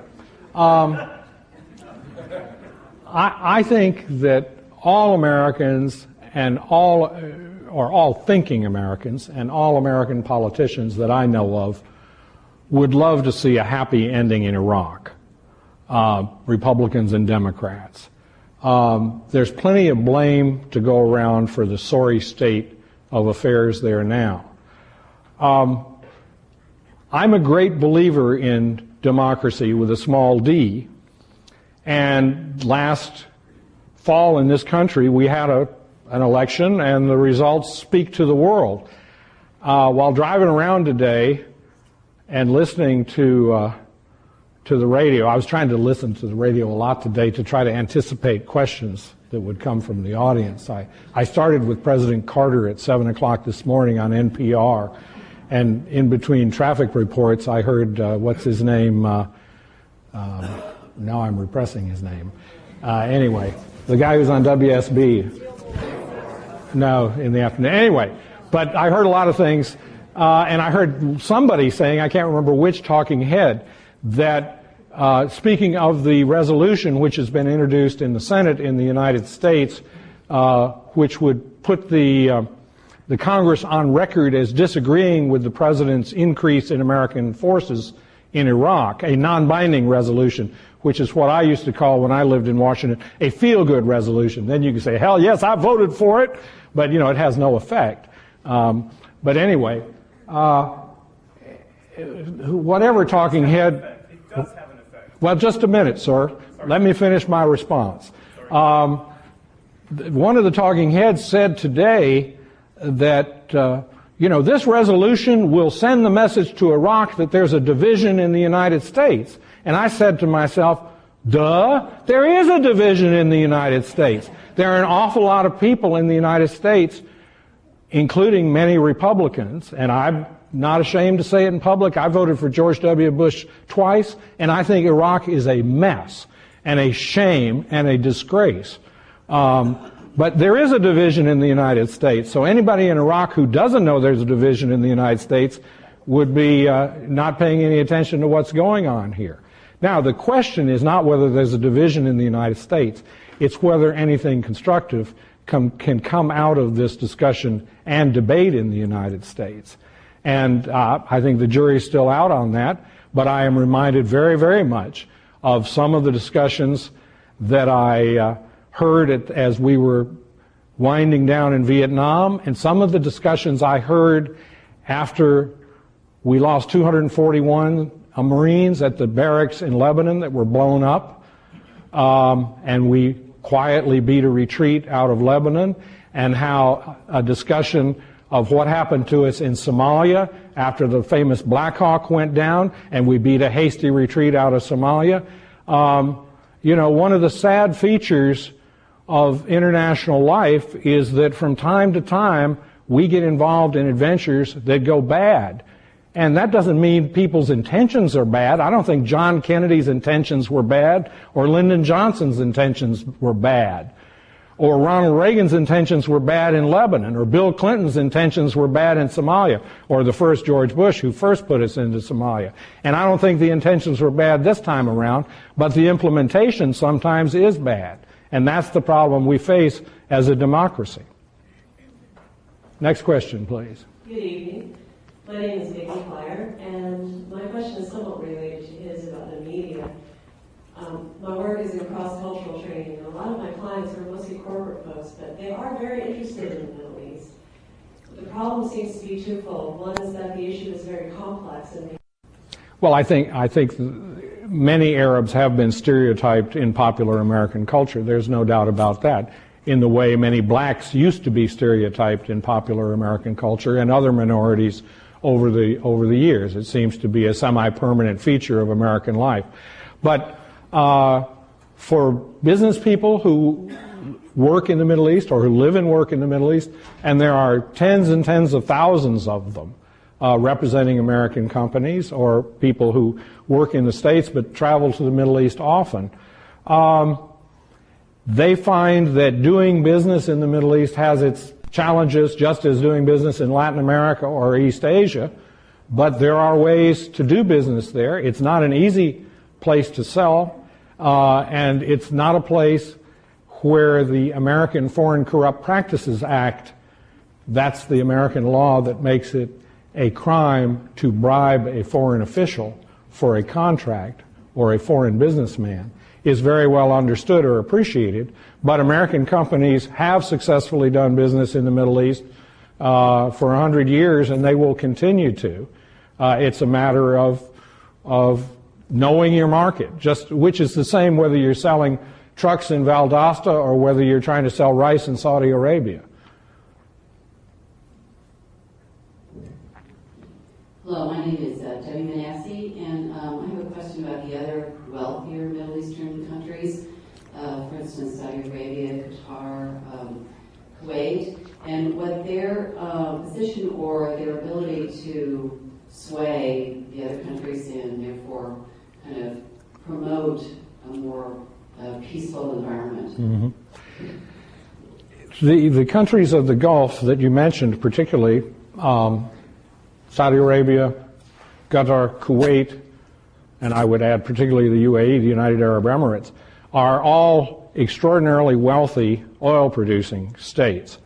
I think that all Americans and all thinking Americans and all American politicians that I know of would love to see a happy ending in Iraq, Republicans and Democrats. There's plenty of blame to go around for the sorry state of affairs there now. I'm a great believer in democracy with a small d, and last fall in this country we had an election and the results speak to the world. While driving around today and listening to the radio, I was trying to listen to the radio a lot today to try to anticipate questions that would come from the audience. I started with President Carter at 7 o'clock this morning on NPR, and in between traffic reports I heard, what's his name, now I'm repressing his name. Anyway, the guy who's on WSB. No, in the afternoon. Anyway, but I heard a lot of things, and I heard somebody saying, I can't remember which talking head, that speaking of the resolution which has been introduced in the Senate in the United States, which would put the Congress on record as disagreeing with the President's increase in American forces in Iraq, a non-binding resolution, which is what I used to call, when I lived in Washington, a feel-good resolution. Then you can say, hell yes, I voted for it, but it has no effect. But anyway, whatever talking head... It does have an effect. Well, just a minute, sir. Sorry. Let me finish my response. One of the talking heads said today that, this resolution will send the message to Iraq that there's a division in the United States. And I said to myself, duh, there is a division in the United States. There are an awful lot of people in the United States, including many Republicans, and I'm not ashamed to say it in public. I voted for George W. Bush twice, and I think Iraq is a mess and a shame and a disgrace. But there is a division in the United States, so anybody in Iraq who doesn't know there's a division in the United States would be not paying any attention to what's going on here. Now, the question is not whether there's a division in the United States, it's whether anything constructive can come out of this discussion and debate in the United States. And I think the jury's still out on that, but I am reminded very, very much of some of the discussions that I heard as we were winding down in Vietnam, and some of the discussions I heard after we lost 241 Marines at the barracks in Lebanon that were blown up, and we quietly beat a retreat out of Lebanon, and how a discussion of what happened to us in Somalia after the famous Black Hawk went down and we beat a hasty retreat out of Somalia. You know, one of the sad features of international life is that from time to time we get involved in adventures that go bad. And that doesn't mean people's intentions are bad. I don't think John Kennedy's intentions were bad, or Lyndon Johnson's intentions were bad, or Ronald Reagan's intentions were bad in Lebanon, or Bill Clinton's intentions were bad in Somalia, or the first George Bush who first put us into Somalia. And I don't think the intentions were bad this time around, but the implementation sometimes is bad. And that's the problem we face as a democracy. Next question, please. Good evening. My name is Vicky Fire, and my question is somewhat related to his about the media. My work is in cross-cultural training, and a lot of my clients are mostly corporate folks, but they are very interested in the Middle East. The problem seems to be twofold. One is that the issue is very complex. Well, I think many Arabs have been stereotyped in popular American culture. There's no doubt about that, in the way many blacks used to be stereotyped in popular American culture, and other minorities over the years. It seems to be a semi-permanent feature of American life. But for business people who work in the Middle East or who live and work in the Middle East, and there are tens and tens of thousands of them representing American companies, or people who work in the States but travel to the Middle East often, they find that doing business in the Middle East has its challenges, just as doing business in Latin America or East Asia, but there are ways to do business there. It's not an easy place to sell, and it's not a place where the American Foreign Corrupt Practices Act, that's the American law that makes it a crime to bribe a foreign official for a contract or a foreign businessman, is very well understood or appreciated. But American companies have successfully done business in the Middle East for 100 years, and they will continue to. It's a matter of knowing your market, which is the same whether you're selling trucks in Valdosta or whether you're trying to sell rice in Saudi Arabia. Hello, my name is Debbie Manassi, and I have a question about the other wealthier Middle Eastern countries, for instance, Saudi Arabia, Qatar, Kuwait, and what their position or their ability to sway the other countries and therefore kind of promote a more peaceful environment. Mm-hmm. The countries of the Gulf that you mentioned, particularly Saudi Arabia, Qatar, Kuwait, and I would add particularly the UAE, the United Arab Emirates, are all extraordinarily wealthy oil-producing states.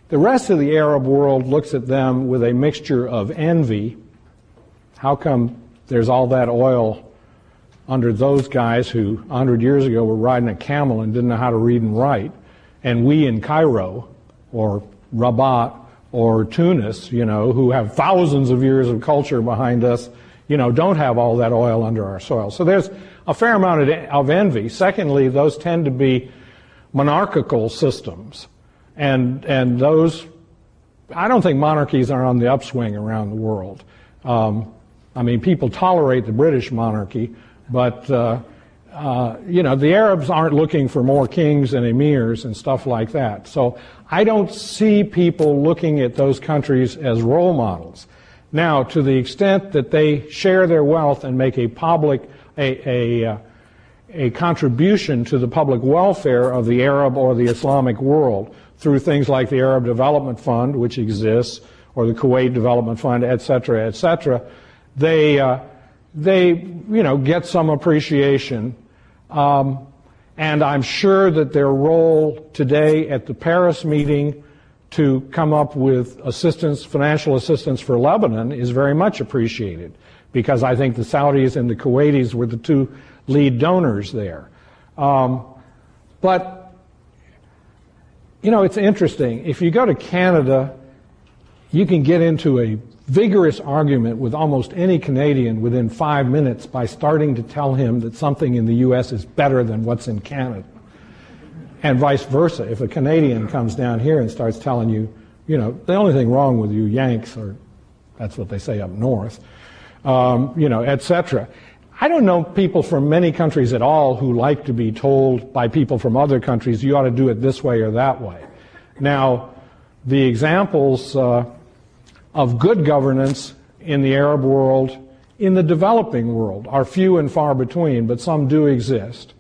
The rest of the Arab world looks at them with a mixture of envy. How come there's all that oil under those guys who 100 years ago were riding a camel and didn't know how to read and write, and we in Cairo or Rabat or Tunis, you know, who have thousands of years of culture behind us, you know, don't have all that oil under our soil. So there's a fair amount of envy. Secondly, those tend to be monarchical systems. And those, I don't think monarchies are on the upswing around the world. I mean, people tolerate the British monarchy, but, you know, the Arabs aren't looking for more kings and emirs and stuff like that. So I don't see people looking at those countries as role models. Now, to the extent that they share their wealth and make a contribution to the public welfare of the Arab or the Islamic world through things like the Arab Development Fund, which exists, or the Kuwait Development Fund, et cetera, they you know, get some appreciation. And I'm sure that their role today at the Paris meeting to come up with assistance, financial assistance for Lebanon is very much appreciated, because I think the Saudis and the Kuwaitis were the two lead donors there. But You know, it's interesting. If you go to Canada, you can get into a vigorous argument with almost any Canadian within 5 minutes by starting to tell him that something in the U.S. is better than what's in Canada. And vice versa. If a Canadian comes down here and starts telling you, you know, the only thing wrong with you Yanks, or that's what they say up north, you know, etc. I don't know people from many countries at all who like to be told by people from other countries, you ought to do it this way or that way. Now, the examples of good governance in the Arab world, in the developing world, are few and far between, but some do exist.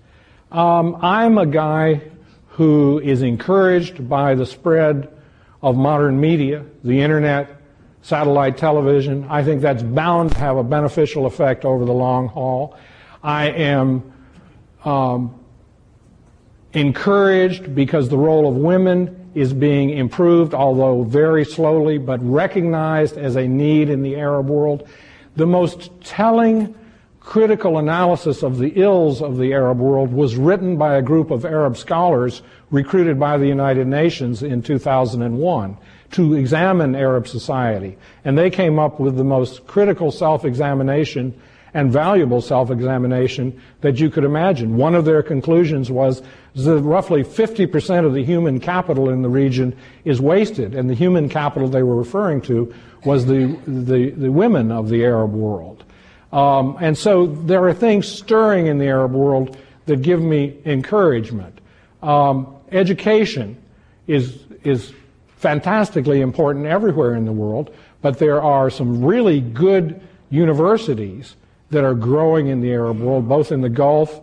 I'm a guy who is encouraged by the spread of modern media, the internet, satellite television. I think that's bound to have a beneficial effect over the long haul. I am encouraged because the role of women is being improved, although very slowly, but recognized as a need in the Arab world. The most telling critical analysis of the ills of the Arab world was written by a group of Arab scholars recruited by the United Nations in 2001 to examine Arab society. And they came up with the most critical self-examination and valuable self-examination that you could imagine. One of their conclusions was that roughly 50% of the human capital in the region is wasted, and the human capital they were referring to was the women of the Arab world. And so there are things stirring in the Arab world that give me encouragement. Education is fantastically important everywhere in the world, but there are some really good universities that are growing in the Arab world, both in the Gulf.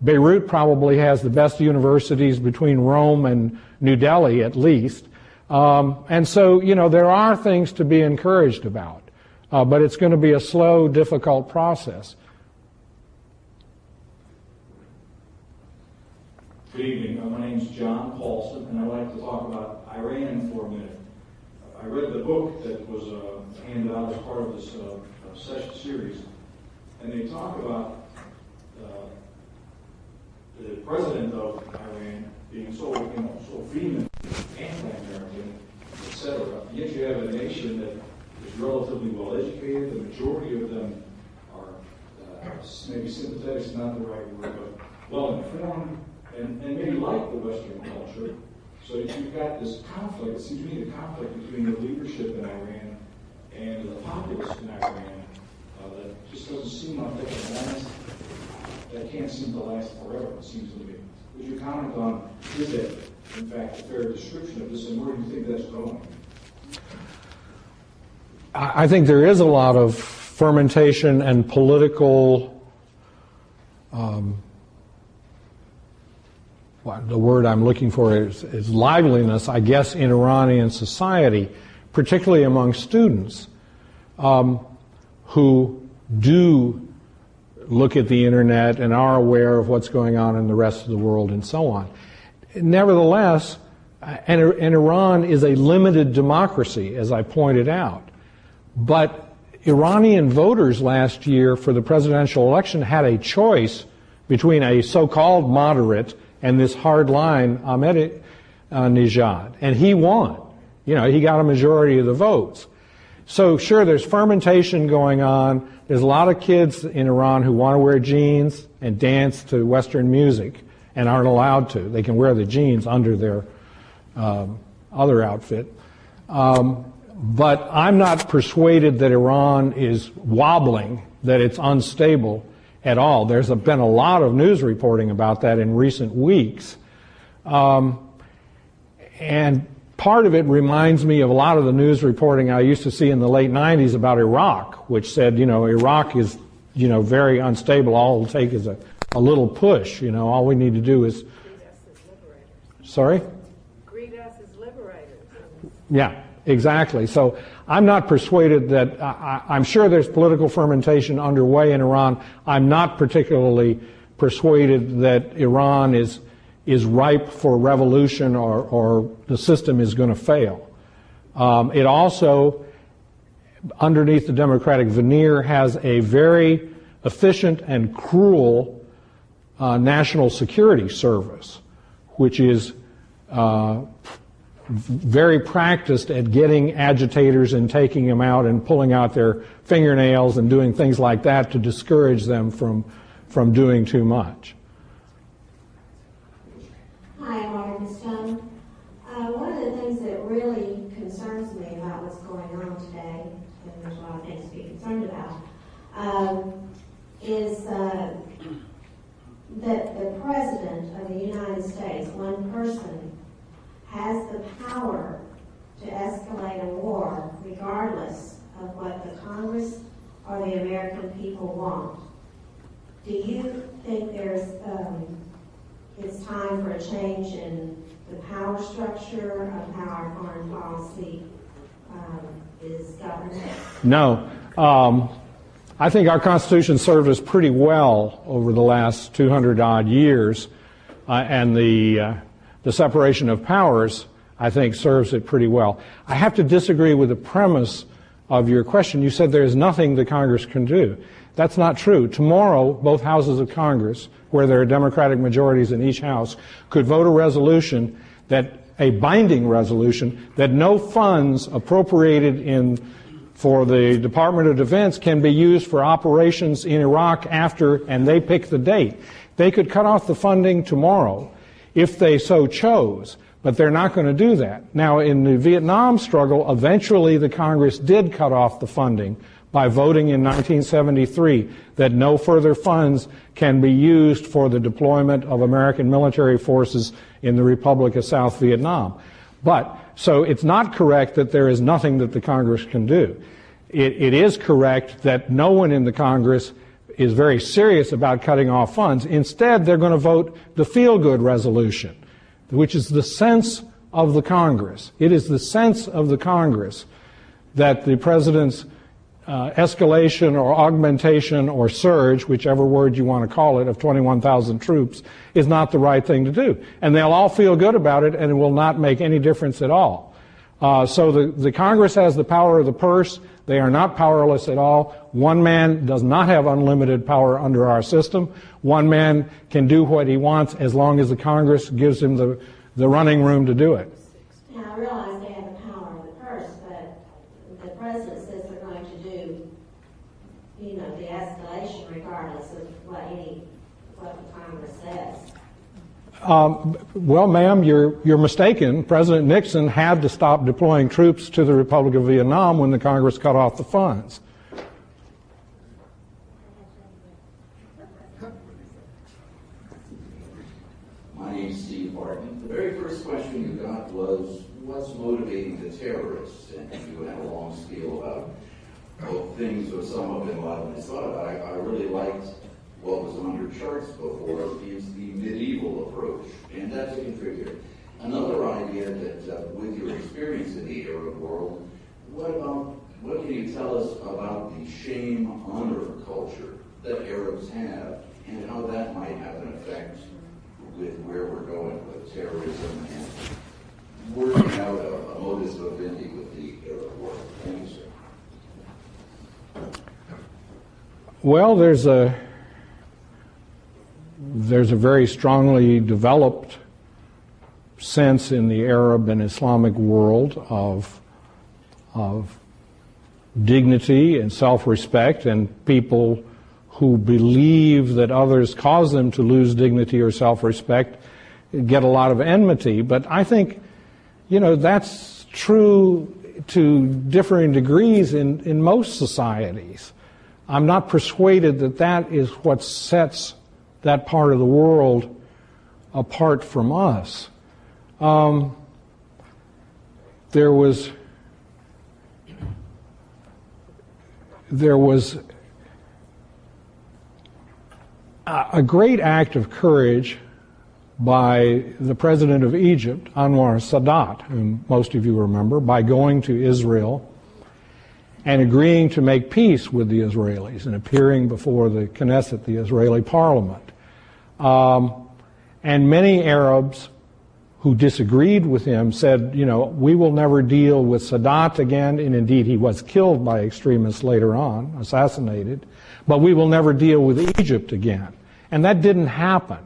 Beirut probably has the best universities between Rome and New Delhi, at least. And so, you know, there are things to be encouraged about, but it's going to be a slow, difficult process. Good evening. My name is John Paulson, and I'd like to talk about Iran for a minute. I read the book that was handed out as part of this session series, and they talk about the president of Iran being so vehement, anti-American, etc. Yet you have a nation that is relatively well educated. The majority of them are maybe sympathetic is not the right word, but well informed, and maybe like the Western culture. So you've got this conflict. It seems to me the conflict between the leadership in Iran and the populace in Iran that just doesn't seem like that can't seem to last forever, it seems to me. Would you comment on, is it, in fact, a fair description of this, and where do you think that's going? I think there is a lot of fermentation and political, the word I'm looking for is liveliness, I guess, in Iranian society, particularly among students who do look at the internet and are aware of what's going on in the rest of the world and so on. Nevertheless, and Iran is a limited democracy, as I pointed out. But Iranian voters last year for the presidential election had a choice between a so-called moderate and this hard-line Ahmadinejad, and he won. You know, he got a majority of the votes. So sure, there's fermentation going on. There's a lot of kids in Iran who want to wear jeans and dance to Western music and aren't allowed to. They can wear the jeans under their other outfit. But I'm not persuaded that Iran is wobbling, that it's unstable at all. There's been a lot of news reporting about that in recent weeks. And part of it reminds me of a lot of the news reporting I used to see in the late 90s about Iraq, which said, you know, Iraq is, you know, very unstable. All it'll take is a little push. You know, all we need to do is... Sorry? Greet us as liberators. Yeah, exactly. So I'm not persuaded that... I'm sure there's political fermentation underway in Iran. I'm not particularly persuaded that Iran is ripe for revolution or the system is going to fail. It also, underneath the democratic veneer, has a very efficient and cruel national security service, which is very practiced at getting agitators and taking them out and pulling out their fingernails and doing things like that to discourage them from doing too much. Hi, I'm Margaret Stone. One of the things that really concerns me about what's going on today, and there's a lot of things to be concerned about, is that the President of the United States, one person, has the power to escalate a war regardless of what the Congress or the American people want. Do you think it's time for a change in the power structure of how our foreign policy is governed? No. I think our Constitution served us pretty well over the last 200-odd years, and the separation of powers, I think, serves it pretty well. I have to disagree with the premise of your question. You said there is nothing the Congress can do. That's not true. Tomorrow, both houses of Congress, where there are Democratic majorities in each house, could vote a resolution, a binding resolution, that no funds appropriated for the Department of Defense can be used for operations in Iraq after, and they pick the date. They could cut off the funding tomorrow if they so chose, but they're not going to do that. Now, in the Vietnam struggle, eventually the Congress did cut off the funding by voting in 1973 that no further funds can be used for the deployment of American military forces in the Republic of South Vietnam. So it's not correct that there is nothing that the Congress can do. It is correct that no one in the Congress is very serious about cutting off funds. Instead, they're going to vote the feel-good resolution, which is the sense of the Congress. It is the sense of the Congress that the President's escalation or augmentation or surge, whichever word you want to call it, of 21,000 troops is not the right thing to do. And they'll all feel good about it, and it will not make any difference at all. So the Congress has the power of the purse. They are not powerless at all. One man does not have unlimited power under our system. One man can do what he wants as long as the Congress gives him the running room to do it. Now, I realize they have the power of the purse, but the President says they're going to do, the escalation regardless of what the Congress says. Well, ma'am, you're mistaken. President Nixon had to stop deploying troops to the Republic of Vietnam when the Congress cut off the funds. My name is Steve Barton. The very first question you got was, what's motivating the terrorists? And you had a long spiel about both things with Osama bin Laden. I thought about it. I really liked what was on your charts before is the medieval approach, and that's a contributor. Another idea that with your experience in the Arab world, what can you tell us about the shame-honor culture that Arabs have, and how that might have an effect with where we're going with terrorism and working out a modus vivendi with the Arab world? Thank you, sir. Well, there's a very strongly developed sense in the Arab and Islamic world of dignity and self-respect, and people who believe that others cause them to lose dignity or self-respect get a lot of enmity. But I think, that's true to differing degrees in most societies. I'm not persuaded that that is what sets that part of the world apart from us. There was a great act of courage by the president of Egypt, Anwar Sadat, whom most of you remember, by going to Israel and agreeing to make peace with the Israelis and appearing before the Knesset, the Israeli parliament. And many Arabs who disagreed with him said, we will never deal with Sadat again, and indeed he was killed by extremists later on, assassinated, but we will never deal with Egypt again. And that didn't happen.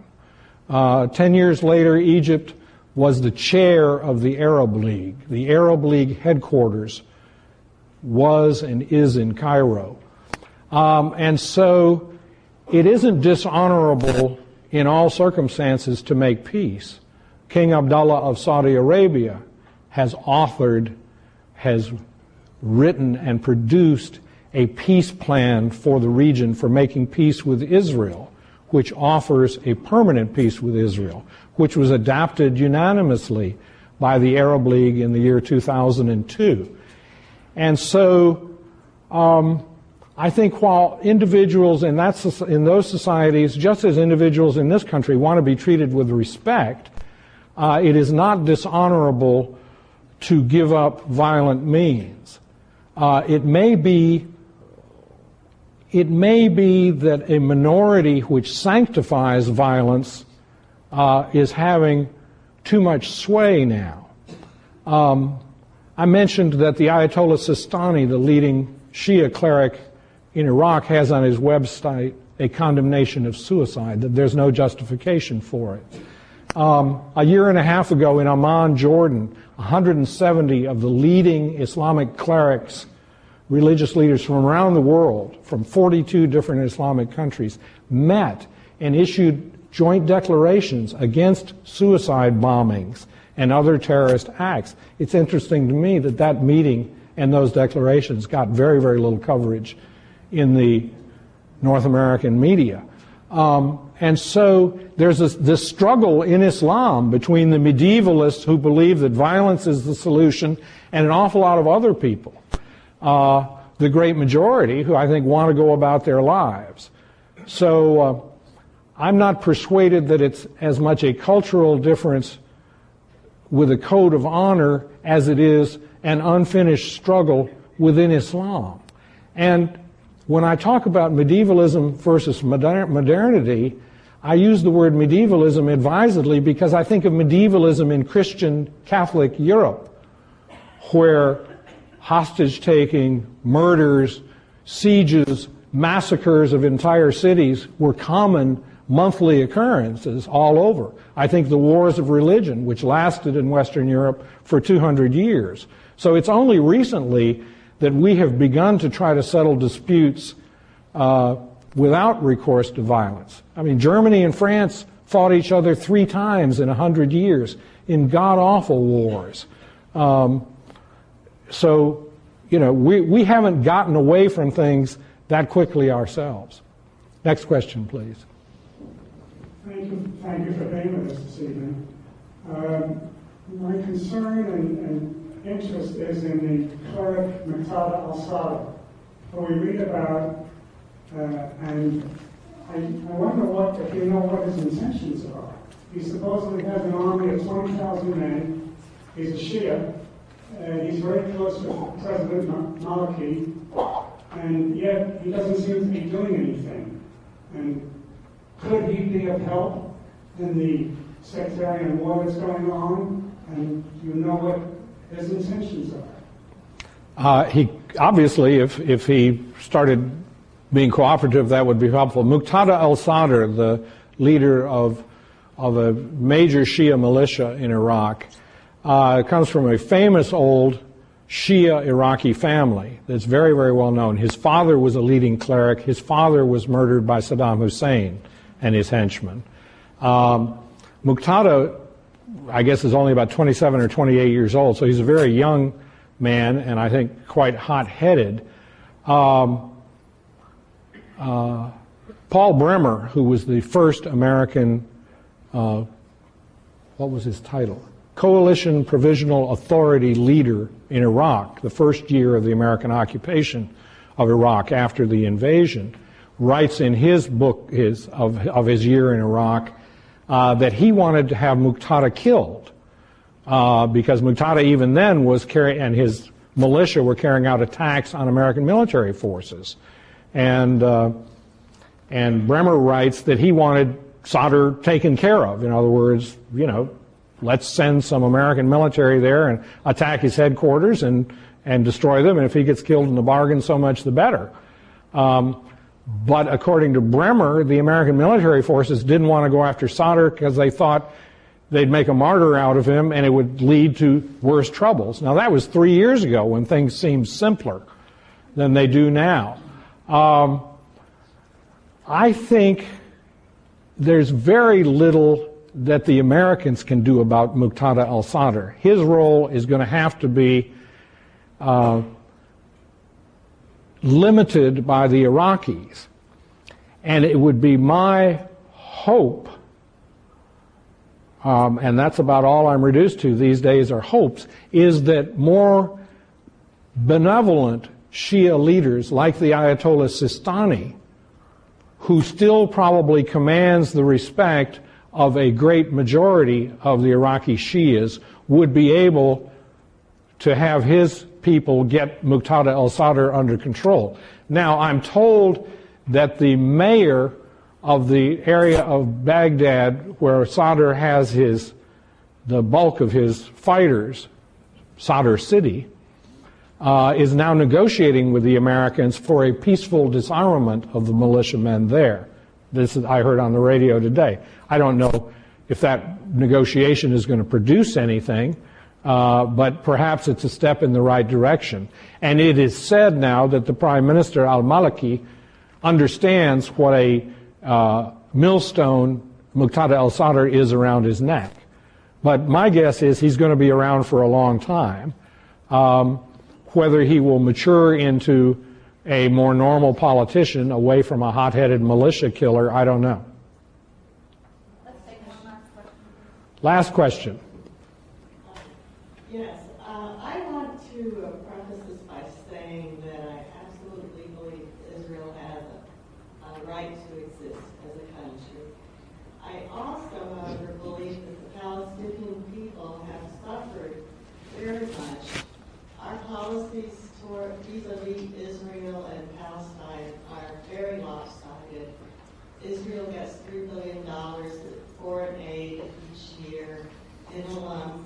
10 years later, Egypt was the chair of the Arab League. The Arab League headquarters was and is in Cairo. And so it isn't dishonorable in all circumstances to make peace. King Abdullah of Saudi Arabia has authored, has written and produced a peace plan for the region for making peace with Israel, which offers a permanent peace with Israel, which was adopted unanimously by the Arab League in the year 2002. And so I think while individuals in those societies, just as individuals in this country, want to be treated with respect, it is not dishonorable to give up violent means. It may be that a minority which sanctifies violence is having too much sway now. I mentioned that the Ayatollah Sistani, the leading Shia cleric in Iraq, has on his website a condemnation of suicide, that there's no justification for it. A year and a half ago in Amman, Jordan, 170 of the leading Islamic clerics, religious leaders from around the world, from 42 different Islamic countries, met and issued joint declarations against suicide bombings and other terrorist acts. It's interesting to me that that meeting and those declarations got very, very little coverage in the North American media. And so there's this struggle in Islam between the medievalists who believe that violence is the solution and an awful lot of other people, the great majority, who I think want to go about their lives. So I'm not persuaded that it's as much a cultural difference with a code of honor as it is an unfinished struggle within Islam. And when I talk about medievalism versus modernity, I use the word medievalism advisedly because I think of medievalism in Christian Catholic Europe, where hostage-taking, murders, sieges, massacres of entire cities were common monthly occurrences all over. I think the wars of religion, which lasted in Western Europe for 200 years. So it's only recently that we have begun to try to settle disputes without recourse to violence. I mean, Germany and France fought each other 3 times in 100 years in god-awful wars. So, you know, we haven't gotten away from things that quickly ourselves. Next question, please. Thank you for being with us this evening. My concern and interest is in the cleric Muqtada al-Sadr, who we read about, and I wonder if you know what his intentions are. He supposedly has an army of 20,000 men. He's a Shia. He's very close to President Maliki, and yet he doesn't seem to be doing anything. And could he be of help in the sectarian war that's going on? And do you know what his intentions are? He obviously, if he started being cooperative, that would be helpful. Muqtada al-Sadr, the leader of a major Shia militia in Iraq, comes from a famous old Shia Iraqi family that's very, very well known. His father was a leading cleric. His father was murdered by Saddam Hussein and his henchmen. Muqtada, I guess, is only about 27 or 28 years old, so he's a very young man and I think quite hot-headed. Paul Bremer, who was the first American, what was his title? Coalition Provisional Authority leader in Iraq, the first year of the American occupation of Iraq after the invasion, writes in his book of his year in Iraq that he wanted to have Muqtada killed because Muqtada even then was and his militia were carrying out attacks on American military forces. And Bremer writes that he wanted Sadr taken care of. In other words, you know, let's send some American military there and attack his headquarters and destroy them. And if he gets killed in the bargain, so much the better. But according to Bremer, the American military forces didn't want to go after Sadr because they thought they'd make a martyr out of him, and it would lead to worse troubles. Now, that was 3 years ago when things seemed simpler than they do now. I think there's very little that the Americans can do about Muqtada al-Sadr. His role is going to have to be limited by the Iraqis. And it would be my hope, and that's about all I'm reduced to these days are hopes, is that more benevolent Shia leaders like the Ayatollah Sistani, who still probably commands the respect of a great majority of the Iraqi Shias, would be able to have his people get Muqtada al-Sadr under control. Now, I'm told that the mayor of the area of Baghdad where Sadr has the bulk of his fighters, Sadr City, is now negotiating with the Americans for a peaceful disarmament of the militiamen there. This is, I heard on the radio today. I don't know if that negotiation is going to produce anything, but perhaps it's a step in the right direction. And it is said now that the Prime Minister al-Maliki understands what a millstone Muqtada al-Sadr is around his neck. But my guess is he's going to be around for a long time. Whether he will mature into a more normal politician away from a hot-headed militia killer, I don't know. Let's take one last question. Last question. Yes, I want to preface this by saying that I absolutely believe Israel has a right to exist as a country. I also, however, believe that the Palestinian people have suffered very much. Our policies toward vis-a-vis Israel and Palestine are very lopsided. Israel gets $3 billion in foreign aid each year in a lump,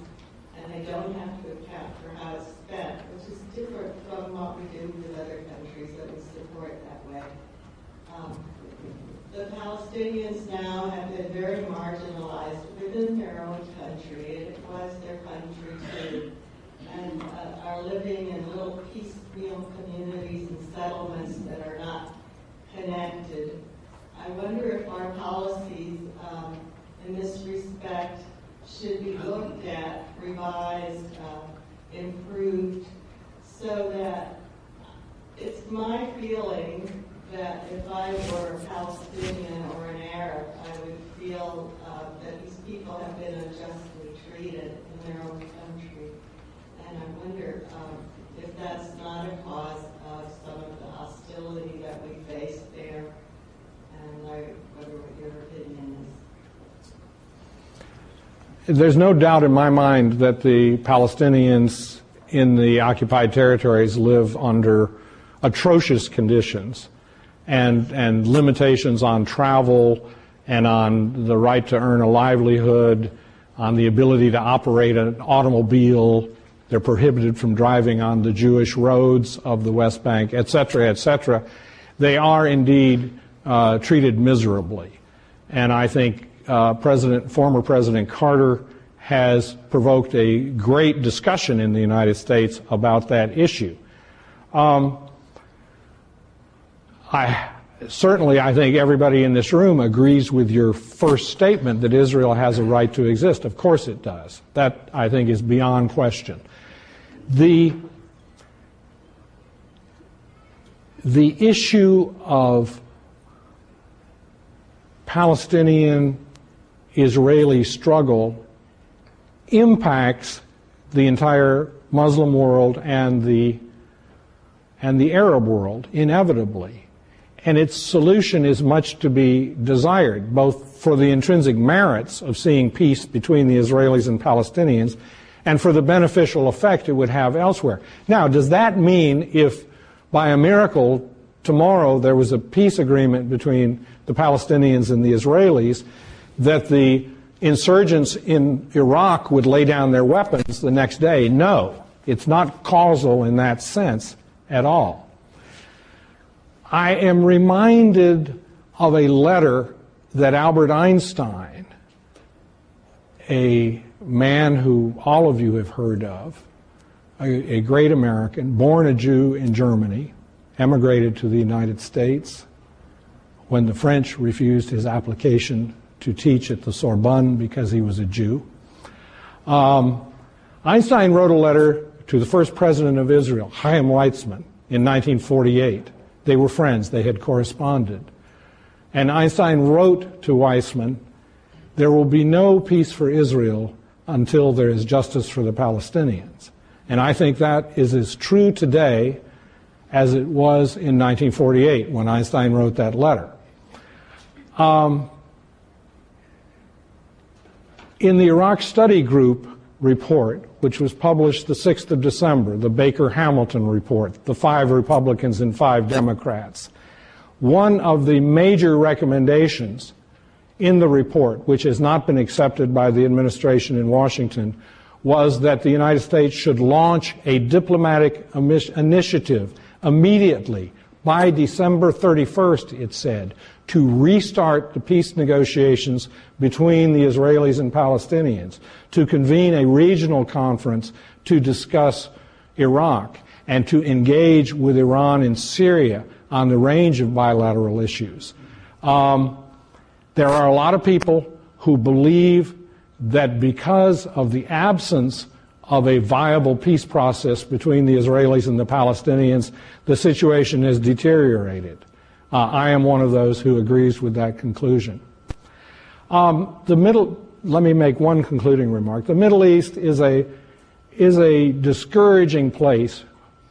and they don't have to account for how it's spent, which is different from what we do with other countries that we support that way. The Palestinians now have been very marginalized within their own country. It was their country too, and are living in little piecemeal communities and settlements that are not connected. I wonder if our policies in this respect should be looked at, revised, improved, so that it's my feeling that if I were a Palestinian or an Arab, I would feel that these people have been unjustly treated in their own country. And I wonder if that's not a cause of some of the hostility that we face there, and I wonder what your opinion is. There's no doubt in my mind that the Palestinians in the occupied territories live under atrocious conditions and limitations on travel and on the right to earn a livelihood, on the ability to operate an automobile. They're prohibited from driving on the Jewish roads of the West Bank, et cetera, et cetera. They are indeed treated miserably. And I think former President Carter has provoked a great discussion in the United States about that issue. I think everybody in this room agrees with your first statement that Israel has a right to exist. Of course it does. That, I think, is beyond question. The issue of Palestinian-Israeli struggle impacts the entire Muslim world and the Arab world, inevitably. And its solution is much to be desired, both for the intrinsic merits of seeing peace between the Israelis and Palestinians and for the beneficial effect it would have elsewhere. Now, does that mean if by a miracle tomorrow there was a peace agreement between the Palestinians and the Israelis that the insurgents in Iraq would lay down their weapons the next day? No, it's not causal in that sense at all. I am reminded of a letter that Albert Einstein a man who all of you have heard of, a great American, born a Jew in Germany, emigrated to the United States when the French refused his application to teach at the Sorbonne because he was a Jew. Einstein wrote a letter to the first president of Israel, Chaim Weizmann, in 1948. They were friends. They had corresponded. And Einstein wrote to Weizmann, "There will be no peace for Israel until there is justice for the Palestinians." And I think that is as true today as it was in 1948 when Einstein wrote that letter. In the Iraq Study Group report, which was published the 6th of December, the Baker-Hamilton report, the 5 Republicans and 5 Democrats, one of the major recommendations in the report, which has not been accepted by the administration in Washington, was that the United States should launch a diplomatic initiative immediately, by December 31st, it said, to restart the peace negotiations between the Israelis and Palestinians, to convene a regional conference to discuss Iraq, and to engage with Iran and Syria on the range of bilateral issues. There are a lot of people who believe that because of the absence of a viable peace process between the Israelis and the Palestinians, the situation has deteriorated. I am one of those who agrees with that conclusion. Let me make one concluding remark. The Middle East is a discouraging place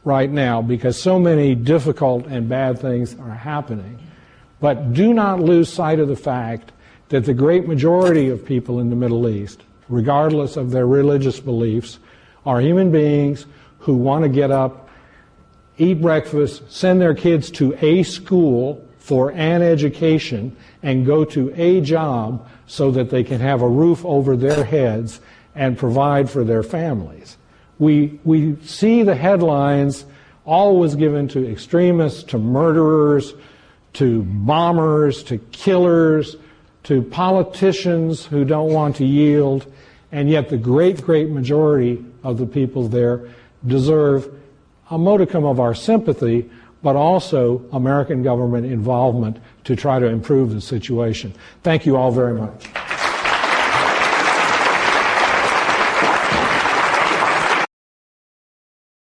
right now because so many difficult and bad things are happening. But do not lose sight of the fact that the great majority of people in the Middle East, regardless of their religious beliefs, are human beings who want to get up, eat breakfast, send their kids to a school for an education, and go to a job so that they can have a roof over their heads and provide for their families. We see the headlines always given to extremists, to murderers, to bombers, to killers, to politicians who don't want to yield, and yet the great, great majority of the people there deserve a modicum of our sympathy, but also American government involvement to try to improve the situation. Thank you all very much.